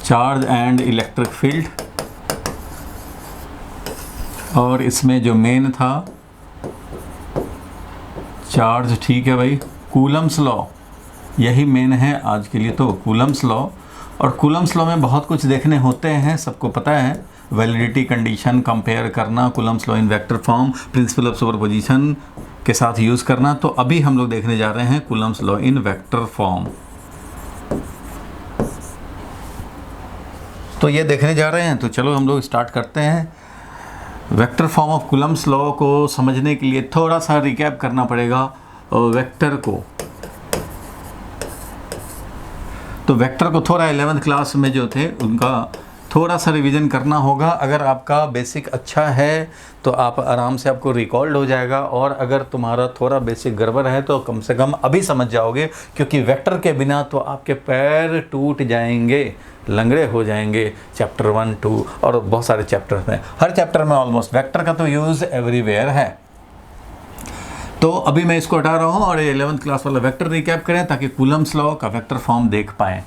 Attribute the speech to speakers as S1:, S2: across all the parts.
S1: Charge and electric field, और इसमें जो मेन था चार्ज, ठीक है भाई, कूलम्स लॉ, यही मेन है आज के लिए तो, कूलम्स लॉ। और कूलम्स लॉ में बहुत कुछ देखने होते हैं, सबको पता है, वैलिडिटी कंडीशन कंपेयर करना, Coulomb's law in vector form, principle of superposition के साथ यूज़ करना। तो अभी हम लोग देखने जा रहे हैं Coulomb's law in vector form. तो ये देखने जा रहे हैं, तो चलो हम लोग स्टार्ट करते हैं। Vector form of Coulomb's law को समझने के लिए थोड़ा सा रिकैप करना पड़ेगा वेक्टर को। तो वेक्टर को थोड़ा 11th क्लास में जो थे उनका थोड़ा सा रिवीजन करना होगा। अगर आपका बेसिक अच्छा है तो आप आराम से आपको रिकॉल्ड हो जाएगा, और अगर तुम्हारा थोड़ा बेसिक गड़बड़ है तो कम से कम अभी समझ जाओगे, क्योंकि वेक्टर के बिना तो आपके पैर टूट जाएंगे, लंगड़े हो जाएंगे। चैप्टर 1, 2 और बहुत सारे चैप्टर में, हर चैप्टर में ऑलमोस्ट वेक्टर का तो यूज़ एवरीवेयर है। तो अभी मैं इसको हटा रहा हूँ और 11th क्लास वाला वेक्टर रिकैप करें ताकि कूलम्स लॉ का वेक्टर फॉर्म देख पाएँ।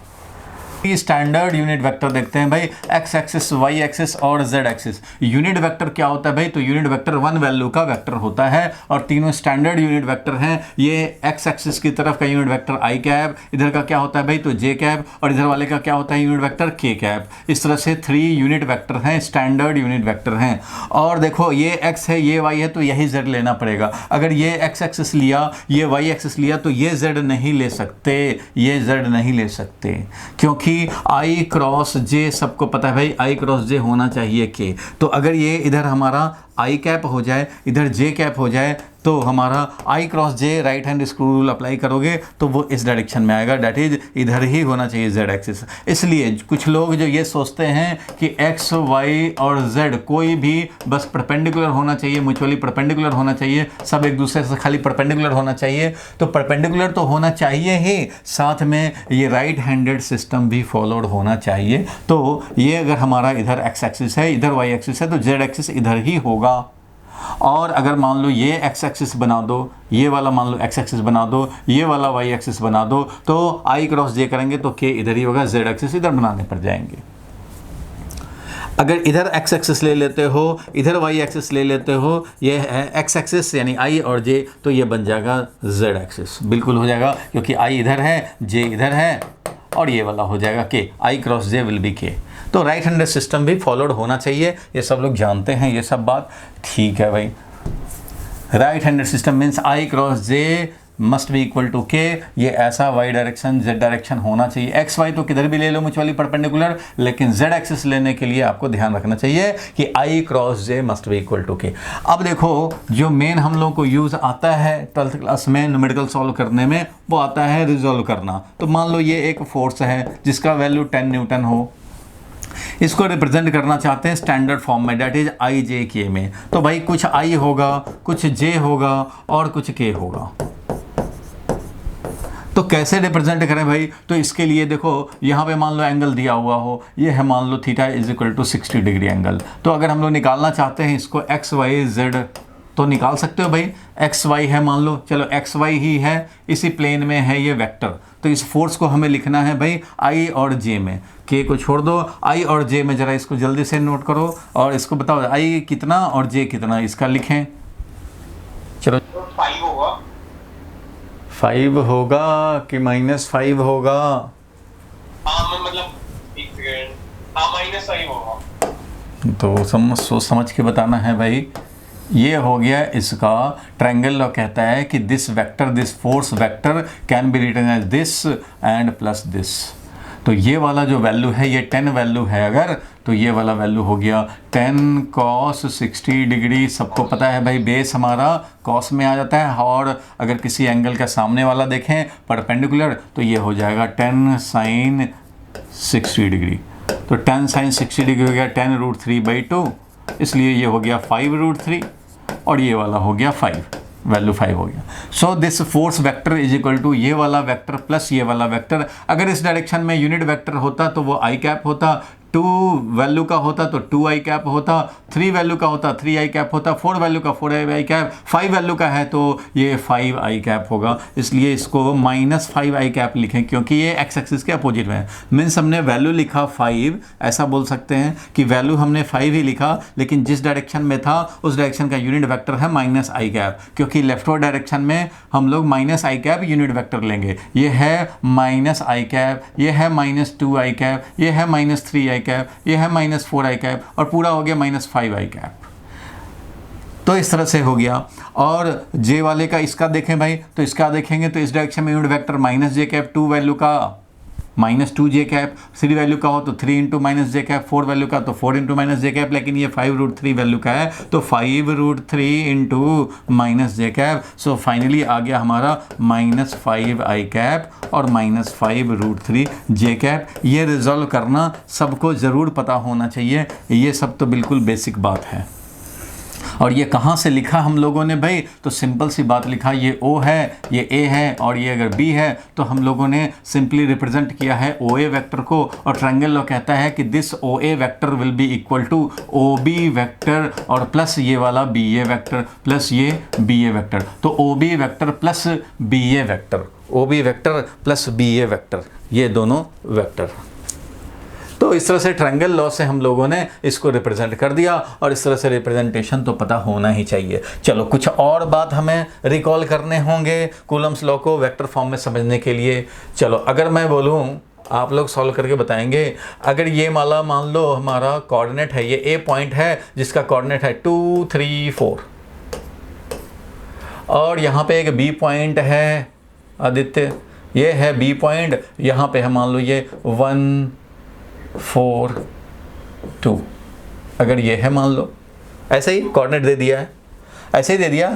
S1: स्टैंडर्ड यूनिट वेक्टर देखते हैं भाई, एक्स एक्सिस, वाई एक्सिस और जेड एक्सिस। यूनिट वेक्टर क्या होता है भाई? तो यूनिट वेक्टर वन वैल्यू का वेक्टर होता है, और तीनों स्टैंडर्ड यूनिट वेक्टर हैं। ये एक्स एक्सिस की तरफ का यूनिट वेक्टर आई कैप, इधर का क्या होता है भाई? तो जे कैप, और इधर वाले का क्या होता है? यूनिट वेक्टर के कैप। इस तरह से 3 यूनिट वेक्टर हैं, स्टैंडर्ड यूनिट वेक्टर हैं। और देखो ये एक्स है, ये वाई है, तो यही जेड लेना पड़ेगा। अगर ये एक्स एक्सिस लिया, ये वाई एक्सिस लिया, तो ये जेड नहीं ले सकते, ये जेड नहीं ले सकते, क्योंकि आई क्रॉस जे सबको पता है भाई, आई क्रॉस जे होना चाहिए के। तो अगर ये इधर हमारा आई कैप हो जाए, इधर जे कैप हो जाए, तो हमारा i cross j right hand screw rule apply करोगे तो वो इस डायरेक्शन में आएगा, डैट इज इधर ही होना चाहिए जेड एक्सिस। इसलिए कुछ लोग जो ये सोचते हैं कि एक्स वाई और जेड कोई भी बस परपेंडिकुलर होना चाहिए, म्यूचुअली परपेंडिकुलर होना चाहिए, सब एक दूसरे से खाली परपेंडिकुलर होना चाहिए। तो परपेंडिकुलर तो होना चाहिए ही, साथ में ये राइट हैंडेड सिस्टम भी फॉलोड होना चाहिए। तो ये अगर हमारा इधर एक्स एक्सिस है, इधर वाई एक्सिस है, तो जेड एक्सिस इधर ही होगा। और अगर मान लो ये एक्स एक्सिस बना दो, ये वाला मान लो एक्स एक्सिस बना दो, ये वाला वाई एक्सिस बना दो, तो आई क्रॉस जे करेंगे तो के इधर ही होगा, जेड एक्सिस इधर बनाने पड़ जाएंगे। अगर इधर एक्स एक्सिस ले लेते हो, इधर वाई एक्सिस ले लेते हो, ये है एक्स एक्सिस यानी आई और जे, तो ये बन जाएगा जेड एक्सिस, बिल्कुल हो जाएगा, क्योंकि आई इधर है, जे इधर है, और ये वाला हो जाएगा के, आई क्रॉस जे विल बी के। तो राइट हैंडेड सिस्टम भी फॉलोड होना चाहिए, ये सब लोग जानते हैं ये सब बात, ठीक है भाई। Right handed system means I cross J must be equal to K, ये ऐसा वाई डायरेक्शन जेड डायरेक्शन होना चाहिए। एक्स वाई तो किधर भी ले लो म्यूचुअली परपेंडिकुलर, लेकिन जेड एक्सिस लेने के लिए आपको ध्यान रखना चाहिए कि i cross J must be equal to k. अब देखो जो मेन हम लोग को यूज़ आता है 12th क्लास में न्यूमेरिकल सॉल्व करने में, वो आता है रिजॉल्व करना। तो मान लो ये एक फोर्स है जिसका वैल्यू 10 न्यूटन हो, इसको रिप्रेजेंट करना चाहते हैं स्टैंडर्ड फॉर्म में, डेट इज आई जे के में। तो भाई कुछ आई होगा, कुछ जे होगा और कुछ के होगा। तो कैसे रिप्रेजेंट करें भाई? तो इसके लिए देखो यहाँ पे मान लो एंगल दिया हुआ हो, ये है मान लो theta is equal to 60 degree angle. तो अगर हम लोग निकालना चाहते हैं इसको एक्स वाई जेड, तो निकाल सकते हो भाई। एक्स वाई है मान लो, चलो एक्स वाई ही है, इसी प्लेन में है ये वेक्टर। तो इस फोर्स को हमें लिखना है भाई आई और जे में, के को छोड़ दो, आई और जे में। जरा इसको जल्दी से नोट करो और इसको बताओ आई कितना और जे कितना, इसका लिखें। चलो
S2: 5 होगा,
S1: 5 होगा कि -5 होगा?
S2: हाँ मतलब एक सेकंड, हाँ -5 होगा।
S1: तो सोच समझ के बताना है भाई। ये हो गया इसका ट्रायंगल लॉ कहता है कि this vector, this force vector can be written as this and plus this. तो ये वाला जो वैल्यू है, ये 10 वैल्यू है अगर, तो ये वाला वैल्यू हो गया 10 cos 60 डिग्री। सबको पता है भाई बेस हमारा cos में आ जाता है, और अगर किसी एंगल का सामने वाला देखें परपेंडिकुलर, तो ये हो जाएगा 10 sin 60 डिग्री। तो 10 sin 60 डिग्री हो गया 10√3/2, इसलिए ये हो गया 5√3, और ये वाला हो गया 5, वैल्यू 5 हो गया। So this force vector is equal to ये वाला वेक्टर प्लस ये वाला वेक्टर। अगर इस डायरेक्शन में यूनिट वेक्टर होता तो वो आई कैप होता, 2 वैल्यू का होता तो 2i कैप होता, 3 वैल्यू का होता 3i कैप होता, 4 वैल्यू का 4i कैप, 5 वैल्यू का है तो ये 5i कैप होगा। इसलिए इसको -5i कैप लिखें क्योंकि ये एक्स एक्सिस के अपोजिट में है। मीन्स हमने वैल्यू लिखा 5, ऐसा बोल सकते हैं कि वैल्यू हमने 5 ही लिखा, लेकिन जिस डायरेक्शन में था उस डायरेक्शन का यूनिट वेक्टर है -i कैप, क्योंकि लेफ्टवर्ड डायरेक्शन में हम लोग -i कैप यूनिट वेक्टर लेंगे। ये है -i कैप, ये है -2i कैप, ये है -3i कैप, ये है -4i कैप, और पूरा हो गया -5i कैप। तो इस तरह से हो गया। और जे वाले का इसका देखें भाई, तो इसका देखेंगे तो इस डायरेक्शन में unit vector -j cap, 2 value का -2j कैप, 3 वैल्यू का हो तो 3 इंटू -j कैप, 4 वैल्यू का तो 4 इंटू -j कैप, लेकिन ये 5√3 वैल्यू का है तो 5√3 into -j cap. So finally आ गया हमारा -5i कैप और -5√3j कैप। ये रिजॉल्व करना सबको ज़रूर पता होना चाहिए, ये सब तो बिल्कुल बेसिक बात है। और ये कहाँ से लिखा हम लोगों ने भाई, तो सिंपल सी बात लिखा, ये O है, ये A है, और ये अगर B है तो हम लोगों ने सिंपली रिप्रेजेंट किया है OA वेक्टर को, और ट्रायंगल लॉ कहता है कि this OA vector will be equal to OB vector और प्लस ये वाला BA वेक्टर प्लस ये BA वेक्टर। तो OB vector plus BA vector, OB vector plus BA vector, ये दोनों वेक्टर। तो इस तरह से ट्रायंगल लॉ से हम लोगों ने इसको रिप्रेजेंट कर दिया, और इस तरह से रिप्रेजेंटेशन तो पता होना ही चाहिए। चलो कुछ और बात हमें रिकॉल करने होंगे कूलम्स लॉ को वेक्टर फॉर्म में समझने के लिए। चलो अगर मैं बोलूँ, आप लोग सॉल्व करके बताएंगे, अगर ये माला मान लो हमारा कोऑर्डिनेट है, ये A पॉइंट है जिसका कोऑर्डिनेट है 2, 3, 4, और यहाँ पे एक B पॉइंट है आदित्य, ये है B पॉइंट, यहाँ पे है मान लो ये 1, 4, 2, अगर ये है मान लो, ऐसे ही कोऑर्डिनेट दे दिया है, ऐसे ही दे दिया,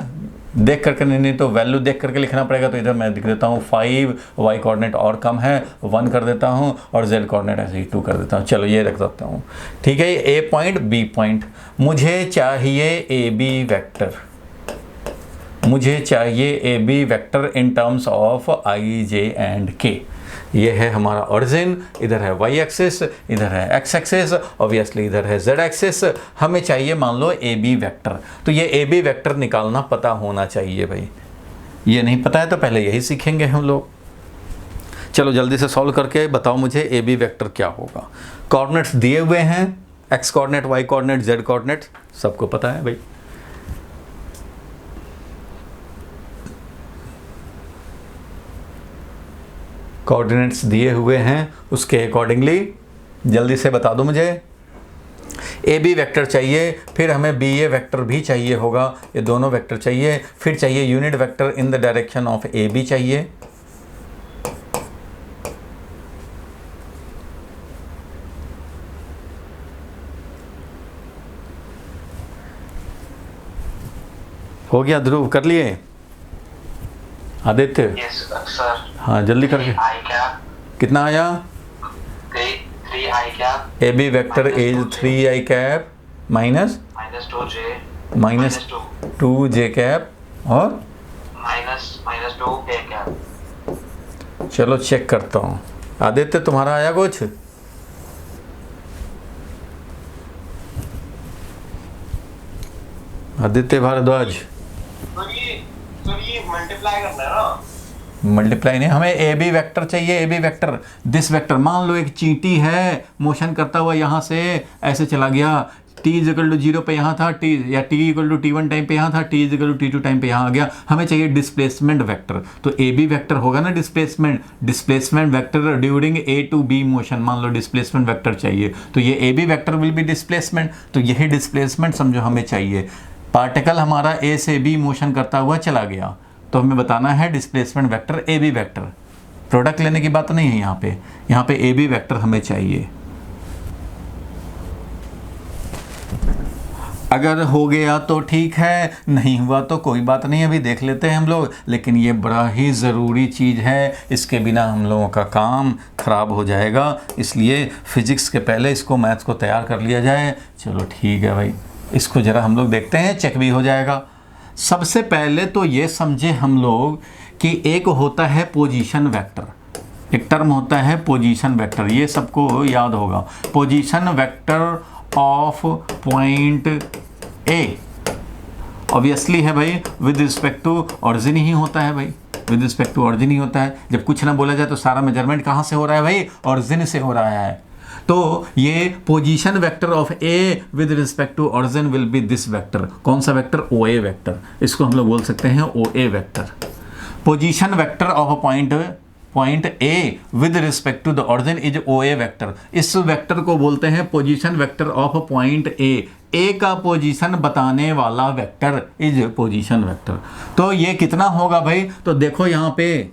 S1: देख करके नहीं तो वैल्यू देख करके लिखना पड़ेगा। तो इधर मैं लिख देता हूँ 5, y कोऑर्डिनेट और कम है 1 कर देता हूँ, और z कोऑर्डिनेट ऐसे ही 2 कर देता हूँ। चलो ये रख देता हूँ, ठीक है। ये A पॉइंट B पॉइंट, मुझे चाहिए AB वेक्टर, मुझे चाहिए AB vector in terms of I, J and K। ये है हमारा ओरिजिन, इधर है y एक्सिस, इधर है x एक्सिस, ऑब्वियसली इधर है z एक्सिस। हमें चाहिए मान लो AB वेक्टर, तो ये AB वेक्टर निकालना पता होना चाहिए भाई। ये नहीं पता है तो पहले यही सीखेंगे हम लोग। चलो जल्दी से सॉल्व करके बताओ मुझे AB वेक्टर क्या होगा। कोऑर्डिनेट्स दिए हुए हैं, x coordinate, y coordinate, z coordinate, सबको पता है भाई। कोऑर्डिनेट्स दिए हुए हैं, उसके अकॉर्डिंगली जल्दी से बता दो मुझे। AB वेक्टर चाहिए, फिर हमें BA वेक्टर भी चाहिए होगा, ये दोनों वेक्टर चाहिए, फिर चाहिए unit vector in the direction of AB चाहिए, हो गया ध्रुव, कर लिए आदित्य?
S2: Yes sir.
S1: हाँ जल्दी करके।
S2: आई कैप
S1: कितना आया?
S2: 3i cap.
S1: AB vector is 3i cap minus -2j cap और
S2: -2k कैप।
S1: चलो चेक करता हूँ। आदित्य तुम्हारा आया कुछ? आदित्य भारद्वाज,
S2: तो ये मल्टीप्लाई करना है ना?
S1: मल्टीप्लाई नहीं, हमें AB वेक्टर चाहिए। AB वेक्टर, दिस वेक्टर, मान लो एक चींटी है, मोशन करता हुआ यहाँ से ऐसे चला गया, t = 0 पे यहाँ था, t या t = t1 टाइम पे यहाँ था, t = t2 टाइम पे यहाँ आ गया। हमें चाहिए डिस्प्लेसमेंट वेक्टर, तो AB वेक्टर होगा ना displacement vector during A to B motion. मान लो डिस्प्लेसमेंट वेक्टर चाहिए, तो ये AB vector will B displacement, तो यही डिस्प्लेसमेंट समझो हमें चाहिए। पार्टिकल हमारा A से B मोशन करता हुआ चला गया, तो हमें बताना है displacement vector AB vector. Product लेने की बात नहीं है यहाँ पे AB वेक्टर हमें चाहिए। अगर हो गया तो ठीक है, नहीं हुआ तो कोई बात नहीं, अभी देख लेते हैं हम लोग। लेकिन ये बड़ा ही ज़रूरी चीज़ है, इसके बिना हम लोगों का काम ख़राब हो जाएगा, इसलिए फिज़िक्स के पहले इसको मैथ्स को तैयार कर लिया जाए। चलो ठीक है भाई, इसको ज़रा हम लोग देखते हैं, चेक भी हो जाएगा। सबसे पहले तो ये समझे हम लोग कि एक होता है पोजीशन वेक्टर, एक टर्म होता है पोजीशन वेक्टर, ये सबको याद होगा। Position vector of point A obviously है भाई विद रिस्पेक्ट टू ऑरिजिन ही होता है भाई, विद रिस्पेक्ट टू ऑरिजिन ही होता है। जब कुछ ना बोला जाए तो सारा मेजरमेंट कहाँ से हो रहा है भाई, ऑरिजिन से हो रहा है। तो ये position vector of A with respect to origin will be this vector. कौन सा वेक्टर, ओ ए वेक्टर, इसको हम लोग बोल सकते हैं O A vector. Position vector of point A with respect to the origin is O A vector. इस vector को बोलते हैं position vector of point A का पोजीशन बताने वाला वेक्टर इज पोजीशन वेक्टर। तो ये कितना होगा भाई, तो देखो यहाँ पे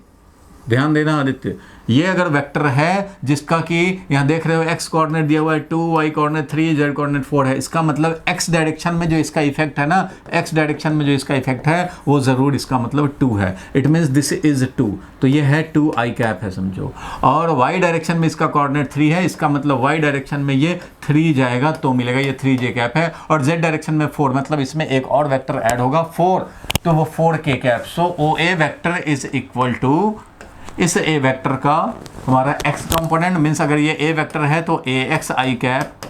S1: ध्यान देना आदित्य, ये अगर वेक्टर है जिसका कि यहाँ देख रहे हो x कोऑर्डिनेट दिया हुआ है 2, y कोऑर्डिनेट 3, z कोऑर्डिनेट 4 है, इसका मतलब x डायरेक्शन में जो इसका इफेक्ट है ना, x डायरेक्शन में जो इसका इफेक्ट है वो ज़रूर इसका मतलब 2 है। इट मीन्स दिस इज 2, तो ये है 2i कैप है समझो। और y डायरेक्शन में इसका कोऑर्डिनेट 3 है, इसका मतलब y डायरेक्शन में ये 3 जाएगा तो मिलेगा ये 3j कैप है। और z डायरेक्शन में 4, मतलब इसमें एक और वेक्टर ऐड होगा 4, तो वो 4k cap. So O A vector is equal to इस ए वेक्टर का हमारा x कंपोनेंट, मीन्स अगर ये ए वेक्टर है तो ए एक्स आई कैप,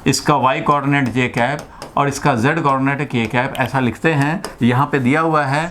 S1: इसका y कोऑर्डिनेट j कैप और इसका z कोऑर्डिनेट k कैप, ऐसा लिखते हैं। यहाँ पे दिया हुआ है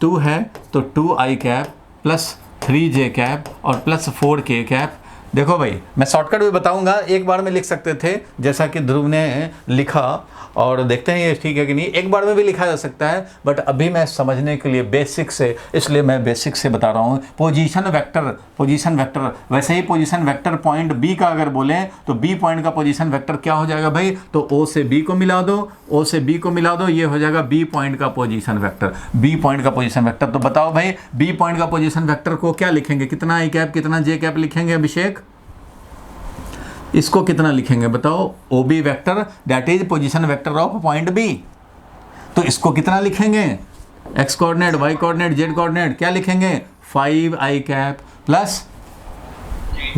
S1: 2 है तो 2i cap plus 3j cap और प्लस 4k कैप। देखो भाई मैं शॉर्टकट भी बताऊंगा, एक बार में लिख सकते थे जैसा कि ध्रुव ने लिखा, और देखते हैं ये ठीक है कि नहीं, एक बार में भी लिखा जा सकता है, बट अभी मैं समझने के लिए बेसिक से, इसलिए मैं बेसिक से बता रहा हूँ। पोजीशन वेक्टर वैसे ही पोजीशन वेक्टर पॉइंट बी का अगर बोलें तो बी पॉइंट का पोजीशन वेक्टर क्या हो जाएगा भाई, तो ओ से बी को मिला दो, ओ से बी को मिला दो, ये हो जाएगा बी पॉइंट का पोजीशन वेक्टर, बी पॉइंट का पोजीशन वेक्टर। तो बताओ भाई बी पॉइंट का पोजीशन वेक्टर को क्या लिखेंगे, कितना आई कैप कितना जे कैप लिखेंगे अभिषेक, इसको कितना लिखेंगे बताओ, O B vector that is position vector of point B. तो इसको कितना लिखेंगे, X coordinate Y coordinate Z coordinate क्या लिखेंगे, 5i cap plus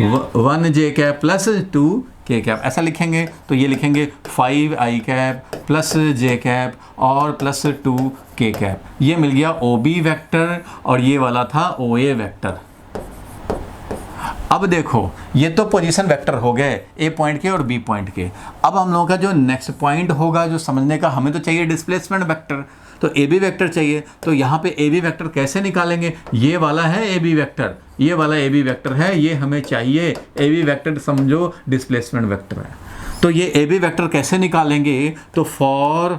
S1: 1j cap plus 2k cap, ऐसा लिखेंगे। तो ये लिखेंगे 5i cap plus j cap और प्लस 2k कैप, ये मिल गया ओ बी वेक्टर और ये वाला था ओ ए वेक्टर। अब देखो ये तो पोजीशन वेक्टर हो गए ए पॉइंट के और बी पॉइंट के। अब हम लोगों का जो नेक्स्ट पॉइंट होगा जो समझने का, हमें तो चाहिए डिस्प्लेसमेंट वेक्टर, तो ए बी वेक्टर चाहिए। तो यहाँ पे ए बी वेक्टर कैसे निकालेंगे, ये वाला है ए बी वेक्टर, ये वाला ए बी वेक्टर है, ये हमें चाहिए ए बी वेक्टर, समझो डिस्प्लेसमेंट वेक्टर है। तो ये ए बी वेक्टर कैसे निकालेंगे, तो for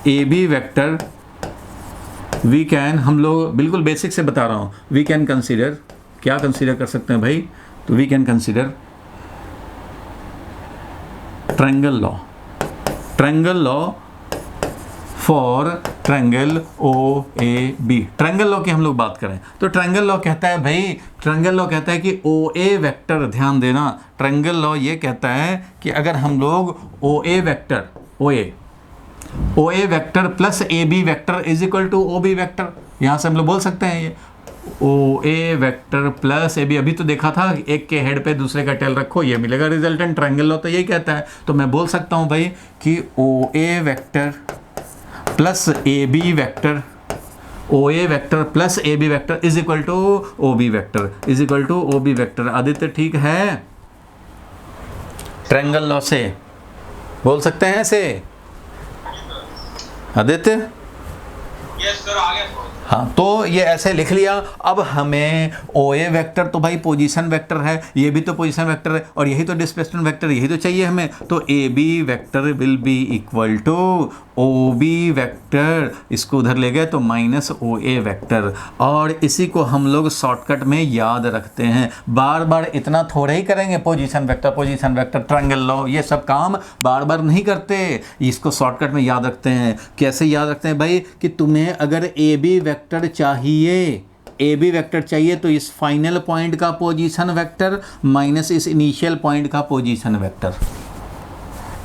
S1: A B vector we can, हम लोग बिल्कुल बेसिक से बता रहा हूँ, वी कैन कंसीडर, क्या कंसीडर कर सकते हैं भाई, तो we can consider triangle law for triangle O A B. Triangle law की हम लोग बात करें तो ट्रायंगल लॉ कहता है भाई, ट्रायंगल लॉ कहता है कि ओ ए वेक्टर, ध्यान देना, ट्रायंगल लॉ ये कहता है कि अगर हम लोग O A vector O A vector plus A B vector is equal to O B vector, यहाँ से हम लोग बोल सकते हैं ये O A vector plus A B, अभी तो देखा था एक के हेड पे दूसरे का टेल रखो ये मिलेगा रिजल्टेंट। ट्रायंगल लॉ तो यही कहता है, तो मैं बोल सकता हूँ भाई कि O A vector plus A B vector, O A vector plus A B vector is equal to O B vector, is equal to O B vector. Aditya ठीक है, ट्रायंगल लॉ से बोल सकते हैं ऐसे आदित्य?
S2: यस सर, आ गया।
S1: हाँ, तो ये ऐसे लिख लिया। अब हमें ओ ए वेक्टर तो भाई पोजीशन वेक्टर है, ये भी तो पोजीशन वेक्टर है, और यही तो डिस्प्लेसमेंट वेक्टर, यही तो चाहिए हमें। तो A B vector will be equal to O B vector, इसको उधर ले गए तो माइनस ओ ए वेक्टर, और इसी को हम लोग शॉर्टकट में याद रखते हैं। बार बार इतना थोड़े ही करेंगे, पोजीशन वेक्टर ट्रायंगल लॉ ये सब काम बार बार नहीं करते, इसको शॉर्टकट में याद रखते हैं। कैसे याद रखते हैं भाई, कि तुम्हें अगर ए बी वेक्टर चाहिए तो इस फाइनल पॉइंट का पोजीशन वेक्टर माइनस इस इनिशियल पॉइंट का position vector.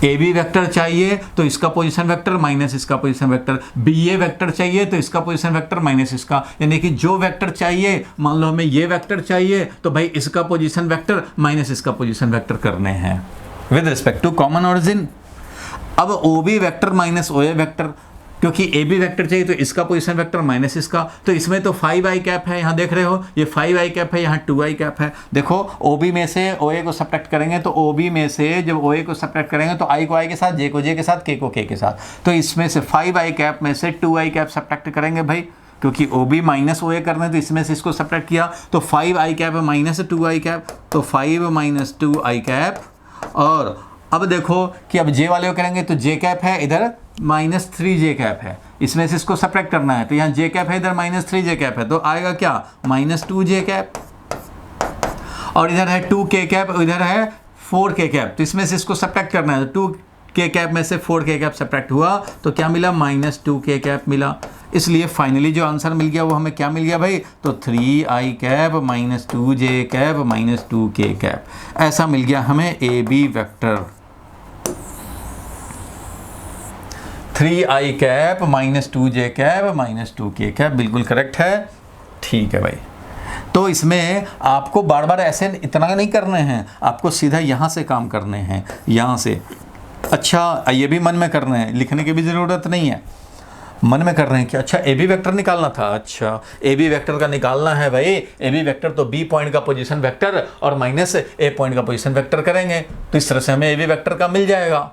S1: A B vector चाहिए तो इसका पोजीशन वेक्टर माइनस इसका position vector, B A vector चाहिए तो इसका पोजीशन वेक्टर माइनस इसका, यानी कि जो वेक्टर चाहिए, मान लो हमें ये वेक्टर चाहिए तो भाई इसका पोजीशन वेक्टर माइनस इसका पोजीशन वेक्टर करने हैं with respect to common origin. अब O B vector minus O A vector, क्योंकि ए बी वेक्टर चाहिए तो इसका पोजीशन वेक्टर माइनस इसका, तो इसमें तो 5i कैप है, यहाँ देख रहे हो ये 5i कैप है, यहाँ 2i कैप है। देखो OB में से OA को सब्ट्रैक्ट करेंगे तो OB में से जब OA को सब्ट्रैक्ट करेंगे तो i को i के साथ, j को j के साथ, k को k के साथ, तो इसमें से 5i कैप में से 2i कैप सब्ट्रैक्ट करेंगे भाई, क्योंकि OB माइनस OA करना है तो इसमें से इसको सब्ट्रैक्ट किया तो 5i cap minus 2i cap, तो 5 माइनस 2i कैप। और अब देखो कि अब j वाले को करेंगे तो j कैप है, इधर माइनस 3j कैप है, इसमें से इसको सब्ट्रैक्ट करना है तो यहाँ j कैप है, इधर माइनस 3j कैप है, तो आएगा क्या माइनस 2j कैप। और इधर है 2k कैप, इधर है 4k कैप, तो इसमें से इसको सब्ट्रैक्ट करना है तो 2k कैप में से 4k कैप सब्ट्रैक्ट हुआ तो क्या मिला माइनस 2k कैप मिला। इसलिए फाइनली जो आंसर मिल गया वो हमें क्या मिल गया भाई, तो 3i cap minus 2j cap minus 2k cap, ऐसा मिल गया हमें A B vector. 3i cap minus 2j cap minus 2k cap, बिल्कुल करेक्ट है। ठीक है भाई, तो इसमें आपको बार बार ऐसे इतना नहीं करने हैं, आपको सीधा यहाँ से काम करने हैं, यहाँ से। अच्छा ये भी मन में करना है, लिखने की भी ज़रूरत नहीं है, मन में कर रहे हैं कि अच्छा ए बी वेक्टर निकालना था, अच्छा ए बी वेक्टर का निकालना है भाई, ए बी वेक्टर तो बी पॉइंट का पोजीशन वेक्टर और माइनस ए पॉइंट का पोजीशन वेक्टर करेंगे तो इस तरह से हमें ए बी वेक्टर का मिल जाएगा।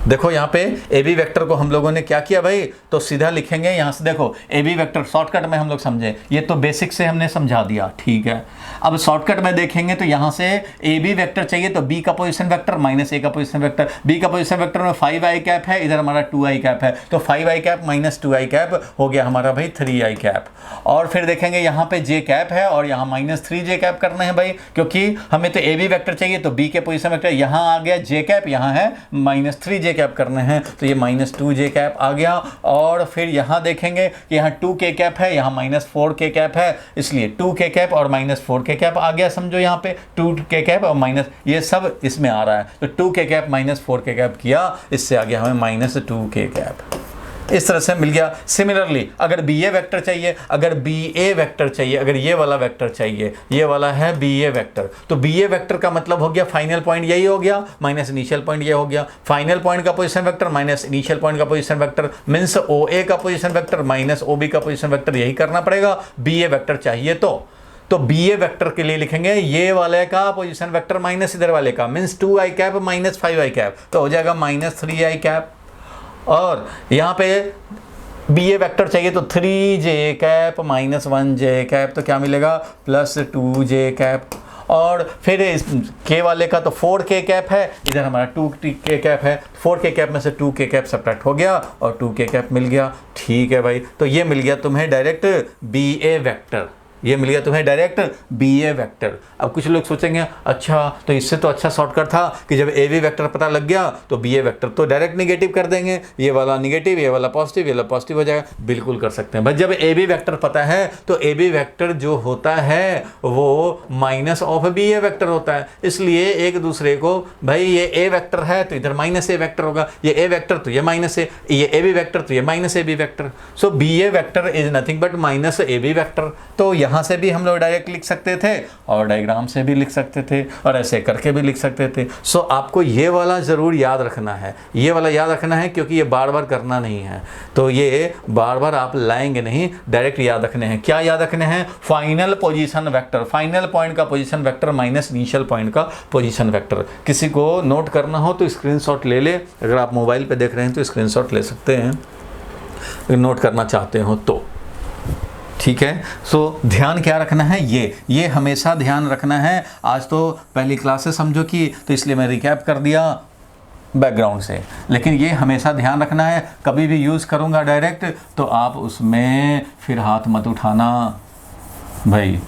S1: देखो यहाँ पे ए बी वेक्टर को हम लोगों ने क्या किया भाई, तो सीधा लिखेंगे यहाँ से। देखो ए बी वेक्टर शॉर्टकट में हम लोग समझे, ये तो बेसिक से हमने समझा दिया, ठीक है। अब शॉर्टकट में देखेंगे तो यहाँ से ए बी वेक्टर चाहिए तो बी का पोजीशन वेक्टर माइनस ए का पोजीशन वेक्टर, बी का पोजीशन वेक्टर में 5i कैप है, इधर हमारा 2i कैप है, तो 5i cap minus 2i cap हो गया हमारा भाई 3i कैप। और फिर देखेंगे यहाँ पे j कैप है और यहाँ माइनस 3j कैप करना है भाई, क्योंकि हमें तो ए बी वेक्टर चाहिए तो बी के पोजीशन वेक्टर यहाँ आ गया j कैप, यहाँ है माइनस 3j कैप करने हैं तो ये माइनस 2j कैप आ गया। और फिर यहाँ देखेंगे कि यहाँ 2k कैप है, यहाँ माइनस 4k कैप है, इसलिए 2k कैप और माइनस 4k कैप आ गया। समझो यहाँ पे 2k कैप और माइनस ये सब इसमें आ रहा है तो 2k cap minus 4k cap किया, इससे आ गया हमें माइनस 2k कैप। इस तरह से मिल गया। सिमिलरली अगर बी ए वेक्टर चाहिए, अगर बी ए वेक्टर चाहिए, अगर ये वाला वेक्टर चाहिए, ये वाला है बी ए वेक्टर, तो बी ए वेक्टर का मतलब हो गया फाइनल पॉइंट यही हो गया माइनस इनिशियल पॉइंट ये हो गया, फाइनल पॉइंट का position vector minus initial point का position vector means O A का position vector minus O B का पोजीशन वेक्टर, यही करना पड़ेगा बी ए वेक्टर चाहिए तो बी ए वेक्टर के लिए लिखेंगे ये वाले का पोजीशन वेक्टर माइनस इधर वाले का means 2i cap minus 5i cap, तो हो जाएगा माइनस 3i कैप। और यहाँ पे बी ए वेक्टर चाहिए तो 3j cap minus 1j cap, तो क्या मिलेगा प्लस 2j कैप। और फिर इस k वाले का तो 4k कैप है, इधर हमारा 2k कैप है, 4k कैप में से 2k कैप सब्ट्रैक्ट हो गया और 2k कैप मिल गया। ठीक है भाई, तो ये मिल गया तुम्हें डायरेक्ट बी ए वेक्टर, ये मिल गया तुम्हें डायरेक्ट बी ए वेक्टर। अब कुछ लोग सोचेंगे अच्छा तो इससे तो अच्छा शॉर्टकट था कि जब ए बी वेक्टर पता लग गया तो बी ए वेक्टर तो डायरेक्ट निगेटिव कर देंगे, ये वाला निगेटिव ये वाला पॉजिटिव ये वाला पॉजिटिव हो जाएगा। बिल्कुल कर सकते हैं भाई, जब ए बी वेक्टर पता है तो ए बी वेक्टर जो होता है वो minus of B A vector होता है, इसलिए एक दूसरे को भाई ये ए वेक्टर है तो इधर माइनस ए वेक्टर होगा, ये ए वेक्टर तो ये माइनस ए बी वेक्टर तो ये minus A B vector. So B A vector is nothing but minus A B vector. तो यहाँ से भी हम लोग डायरेक्ट लिख सकते थे और डायग्राम से भी लिख सकते थे और ऐसे करके भी लिख सकते थे। सो आपको ये वाला ज़रूर याद रखना है, ये वाला याद रखना है क्योंकि ये बार बार करना नहीं है, तो ये बार बार आप लाएंगे नहीं, डायरेक्ट याद रखने हैं। क्या याद रखने हैं? Final position vector, final point का position vector minus initial point का पोजीशन वेक्टर। किसी को नोट करना हो तो स्क्रीनशॉट ले ले, अगर आप मोबाइल पे देख रहे हैं तो स्क्रीनशॉट ले सकते हैं, नोट करना चाहते हो तो। ठीक है, सो ध्यान क्या रखना है, ये हमेशा ध्यान रखना है। आज तो पहली क्लास से समझो कि, तो इसलिए मैं रिकैप कर दिया बैकग्राउंड से, लेकिन ये हमेशा ध्यान रखना है, कभी भी यूज़ करूँगा डायरेक्ट तो आप उसमें फिर हाथ मत उठाना भाई।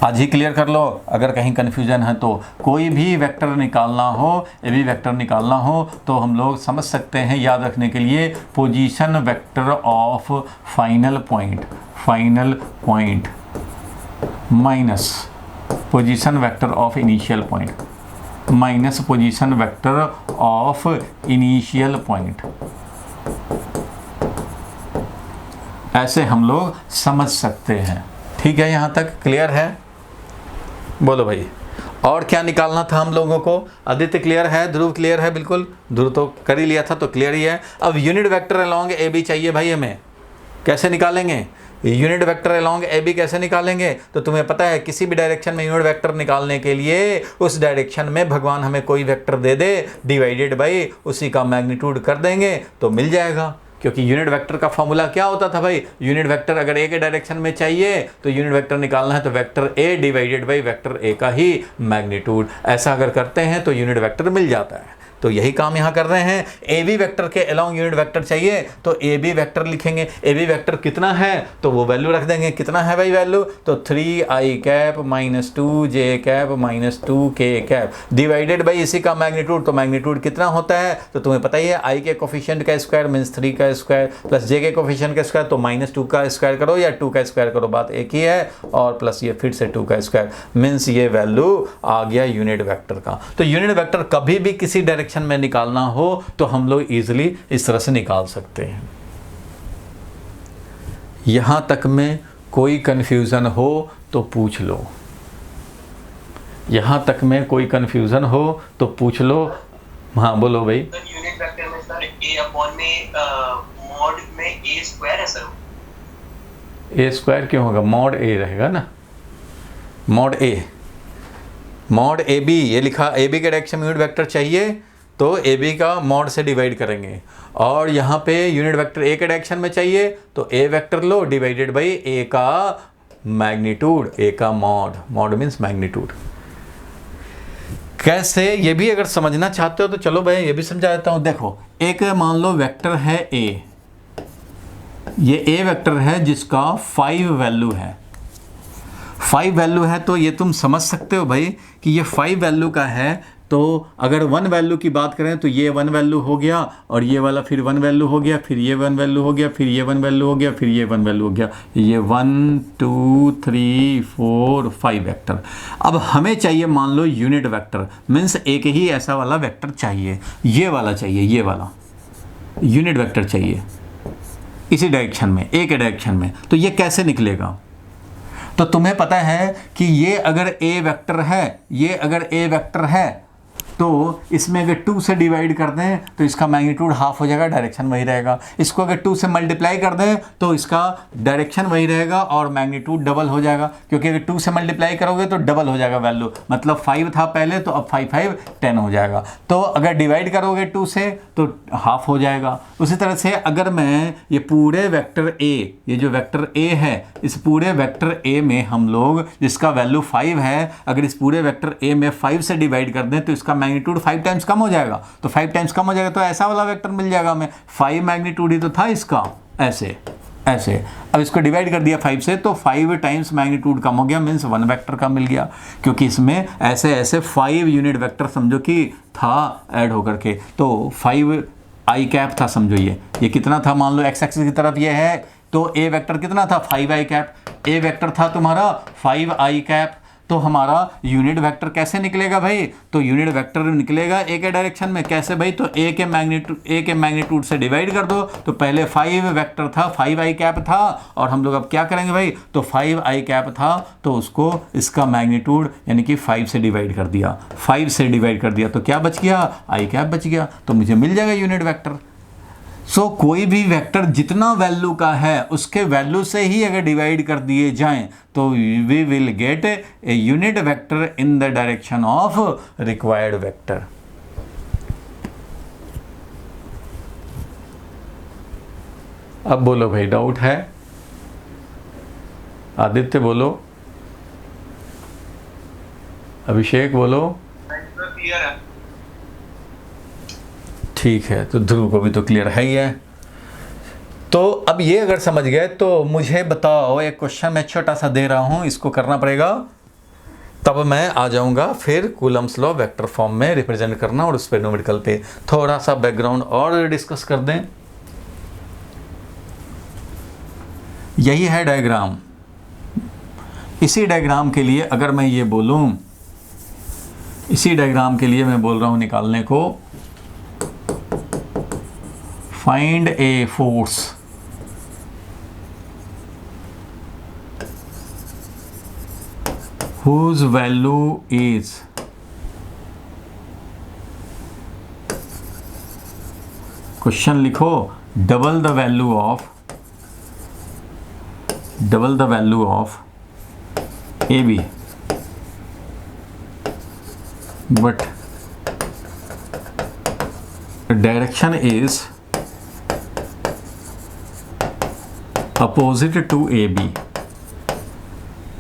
S1: आज ही क्लियर कर लो, अगर कहीं कन्फ्यूजन है तो। कोई भी वेक्टर निकालना हो, ए बी वेक्टर निकालना हो तो हम लोग समझ सकते हैं याद रखने के लिए, position vector of final point minus position vector of initial point minus position vector of initial point, ऐसे हम लोग समझ सकते हैं। ठीक है, यहाँ तक क्लियर है? बोलो भाई। और क्या निकालना था हम लोगों को? आदित्य क्लियर है? ध्रुव क्लियर है? बिल्कुल, ध्रुव तो कर ही लिया था तो क्लियर ही है। अब unit vector along A B चाहिए भाई हमें। कैसे निकालेंगे unit vector along A B? कैसे निकालेंगे? तो तुम्हें पता है किसी भी डायरेक्शन में यूनिट वेक्टर निकालने के लिए उस डायरेक्शन में भगवान हमें कोई vector they they, divided by उसी का मैग्नीट्यूड कर देंगे तो मिल जाएगा। क्योंकि यूनिट वेक्टर का फॉर्मूला क्या होता था भाई? यूनिट वेक्टर अगर ए के डायरेक्शन में चाहिए तो यूनिट वेक्टर निकालना है तो vector A divided by vector A का ही मैग्नीट्यूड। ऐसा अगर करते हैं तो यूनिट वेक्टर मिल जाता है। तो यही काम यहाँ कर रहे हैं। ए बी वेक्टर के अलोंग यूनिट वेक्टर चाहिए तो ए बी वेक्टर लिखेंगे। ए बी वेक्टर कितना है तो वो वैल्यू रख देंगे। कितना है भाई वैल्यू? तो 3i cap minus 2j cap minus 2k cap divided by इसी का मैग्नीट्यूड। तो मैग्नीट्यूड कितना होता है तो तुम्हें पता ही है, i के कोफिशिएंट का स्क्वायर मीन्स 3 का स्क्वायर प्लस j के कोफिशिएंट का स्क्वायर तो माइनस 2 का स्क्वायर करो या 2 का स्क्वायर करो, बात एक ही है। और प्लस ये फिर से 2 का स्क्वायर मीन्स ये वैल्यू आ गया यूनिट वेक्टर का। तो यूनिट वेक्टर कभी भी किसी डायरेक्शन में निकालना हो तो हम लोग इजीली इस तरह से निकाल सकते हैं। यहां तक में कोई कंफ्यूजन हो तो पूछ लो। यहां तक में कोई कंफ्यूजन हो तो पूछ लो। हाँ बोलो भाई।
S2: यूनिट वेक्टर में सर a अपॉन में मॉड में a स्क्वायर है सर।
S1: ए स्क्वायर क्यों होगा? मॉड ए रहेगा ना, mod A. Mod A B ये लिखा, ए बी के डायरेक्शन में यूनिट वेक्टर चाहिए तो ए बी का मॉड से डिवाइड करेंगे। और यहाँ पे यूनिट वेक्टर ए के डायरेक्शन में चाहिए तो ए वेक्टर लो डिवाइडेड बाई ए का मैग्नीट्यूड, ए का मॉड। Mod means magnitude. कैसे ये भी अगर समझना चाहते हो तो चलो भाई ये भी समझा देता हूँ। देखो एक मान लो वेक्टर है ए, ये ए वेक्टर है जिसका 5 वैल्यू है। 5 वैल्यू है तो ये तुम समझ सकते हो भाई कि ये 5 वैल्यू का है। तो अगर 1 वैल्यू की बात करें तो ये 1 वैल्यू हो गया और ये वाला फिर 1 वैल्यू हो गया, फिर ये 1 वैल्यू हो गया, फिर ये 1 वैल्यू हो गया, फिर ये 1 वैल्यू हो गया। ये 1 2 3 4 5 वेक्टर। अब हमें चाहिए मान लो यूनिट वेक्टर मीन्स एक ही ऐसा वाला वेक्टर चाहिए, ये वाला चाहिए, ये वाला यूनिट वेक्टर चाहिए इसी डायरेक्शन में, ए के डायरेक्शन में। तो ये कैसे निकलेगा? तो तुम्हें पता है कि ये अगर ए वेक्टर है, ये अगर ए वेक्टर है तो इसमें अगर 2 से डिवाइड कर दें तो इसका मैग्नीट्यूड हाफ हो जाएगा, डायरेक्शन वही रहेगा। इसको अगर 2 से मल्टीप्लाई कर दें तो इसका डायरेक्शन वही रहेगा और मैग्नीट्यूड डबल हो जाएगा। क्योंकि अगर 2 से मल्टीप्लाई करोगे तो डबल हो जाएगा वैल्यू, मतलब 5 था पहले तो अब 5 5 10 हो जाएगा। तो अगर डिवाइड करोगे 2 से तो हाफ हो जाएगा। उसी तरह से अगर मैं ये पूरे वेक्टर ए, ये जो वेक्टर ए है, इस पूरे वेक्टर ए में हम लोग जिसका वैल्यू 5 है, अगर इस पूरे वेक्टर ए में 5 से डिवाइड कर दें तो इसका मैग्नीट्यूड 5 टाइम्स कम हो जाएगा। तो 5 टाइम्स कम हो जाएगा तो ऐसा वाला वेक्टर मिल जाएगा हमें। 5 मैग्नीट्यूड ही तो था इसका, ऐसे ऐसे। अब इसको डिवाइड कर दिया 5 से तो 5 टाइम्स मैग्नीट्यूड कम हो गया मीन्स 1 वेक्टर का मिल गया। क्योंकि इसमें ऐसे ऐसे 5 यूनिट वेक्टर समझो कि था ऐड होकर के। तो 5 आई कैप था समझो, ये कितना था? मान लो एक्स एक्सिस की तरफ ये है तो ए वेक्टर कितना था? 5 आई कैप। ए वेक्टर था तुम्हारा 5 आई कैप। तो हमारा यूनिट वेक्टर कैसे निकलेगा भाई? तो यूनिट वेक्टर निकलेगा ए के डायरेक्शन में। कैसे भाई? तो ए के मैग्नीट्यूड से डिवाइड कर दो। तो पहले 5 वेक्टर था, 5 आई कैप था, और हम लोग अब क्या करेंगे भाई? तो 5 आई कैप था तो उसको इसका मैग्नीट्यूड यानी कि 5 से डिवाइड कर दिया। 5 से डिवाइड कर दिया तो क्या बच गया? आई कैप बच गया। तो मुझे मिल जाएगा यूनिट वेक्टर। सो कोई भी वेक्टर जितना वैल्यू का है उसके वैल्यू से ही अगर डिवाइड कर दिए जाएं तो we will get a unit vector in the direction of required vector. अब बोलो भाई, डाउट है? आदित्य बोलो, अभिषेक बोलो।
S2: क्लियर है।
S1: ठीक है, तो ध्रुव को भी तो क्लियर है ही है। तो अब ये अगर समझ गए तो मुझे बताओ, एक क्वेश्चन मैं छोटा सा दे रहा हूं, इसको करना पड़ेगा, तब मैं आ जाऊंगा फिर कूलम्स लॉ वेक्टर फॉर्म में रिप्रेजेंट करना, और उस पर न्यूमेरिकल पे थोड़ा सा बैकग्राउंड और डिस्कस कर दें। यही है डायग्राम। इसी डायग्राम के लिए अगर मैं ये बोलूं, इसी डायग्राम के लिए मैं बोल रहा हूं निकालने को, find a force whose value is question लिखो, double the value of A B but direction is opposite to A B.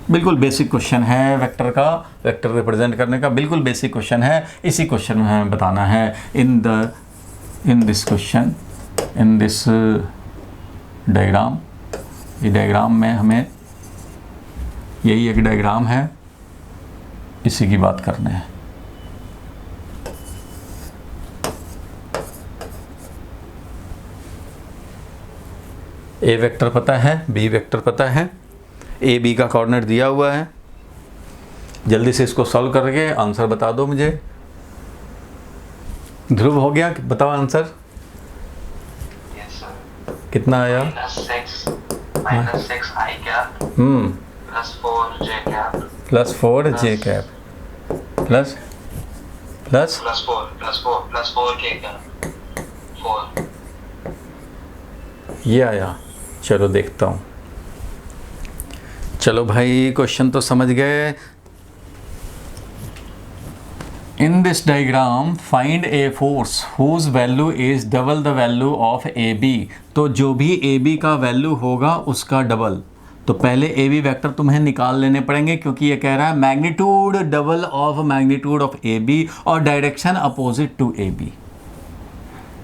S1: बिल्कुल बेसिक क्वेश्चन है वेक्टर का, वेक्टर रिप्रेजेंट करने का बिल्कुल बेसिक क्वेश्चन है। इसी क्वेश्चन में हमें बताना है in this question, in this diagram, ये डायग्राम में हमें, यही एक डायग्राम है, इसी की बात करनी है। ए वेक्टर पता है, बी वेक्टर पता है, ए बी का कोऑर्डिनेट दिया हुआ है। जल्दी से इसको सॉल्व करके आंसर बता दो मुझे। ध्रुव हो गया, बताओ आंसर।
S2: yes, sir.
S1: कितना आया?
S2: minus 6 I cap plus 4 j cap
S1: plus 4 J cap plus
S2: 4 k cap 4।
S1: ये आया। चलो देखता हूँ। चलो भाई क्वेश्चन तो समझ गए। In this diagram find a force whose value is double the value of A B. तो जो भी ए बी का वैल्यू होगा उसका डबल। तो पहले ए बी वैक्टर तुम्हें निकाल लेने पड़ेंगे, क्योंकि ये कह रहा है magnitude double of magnitude of A B और direction opposite to A B.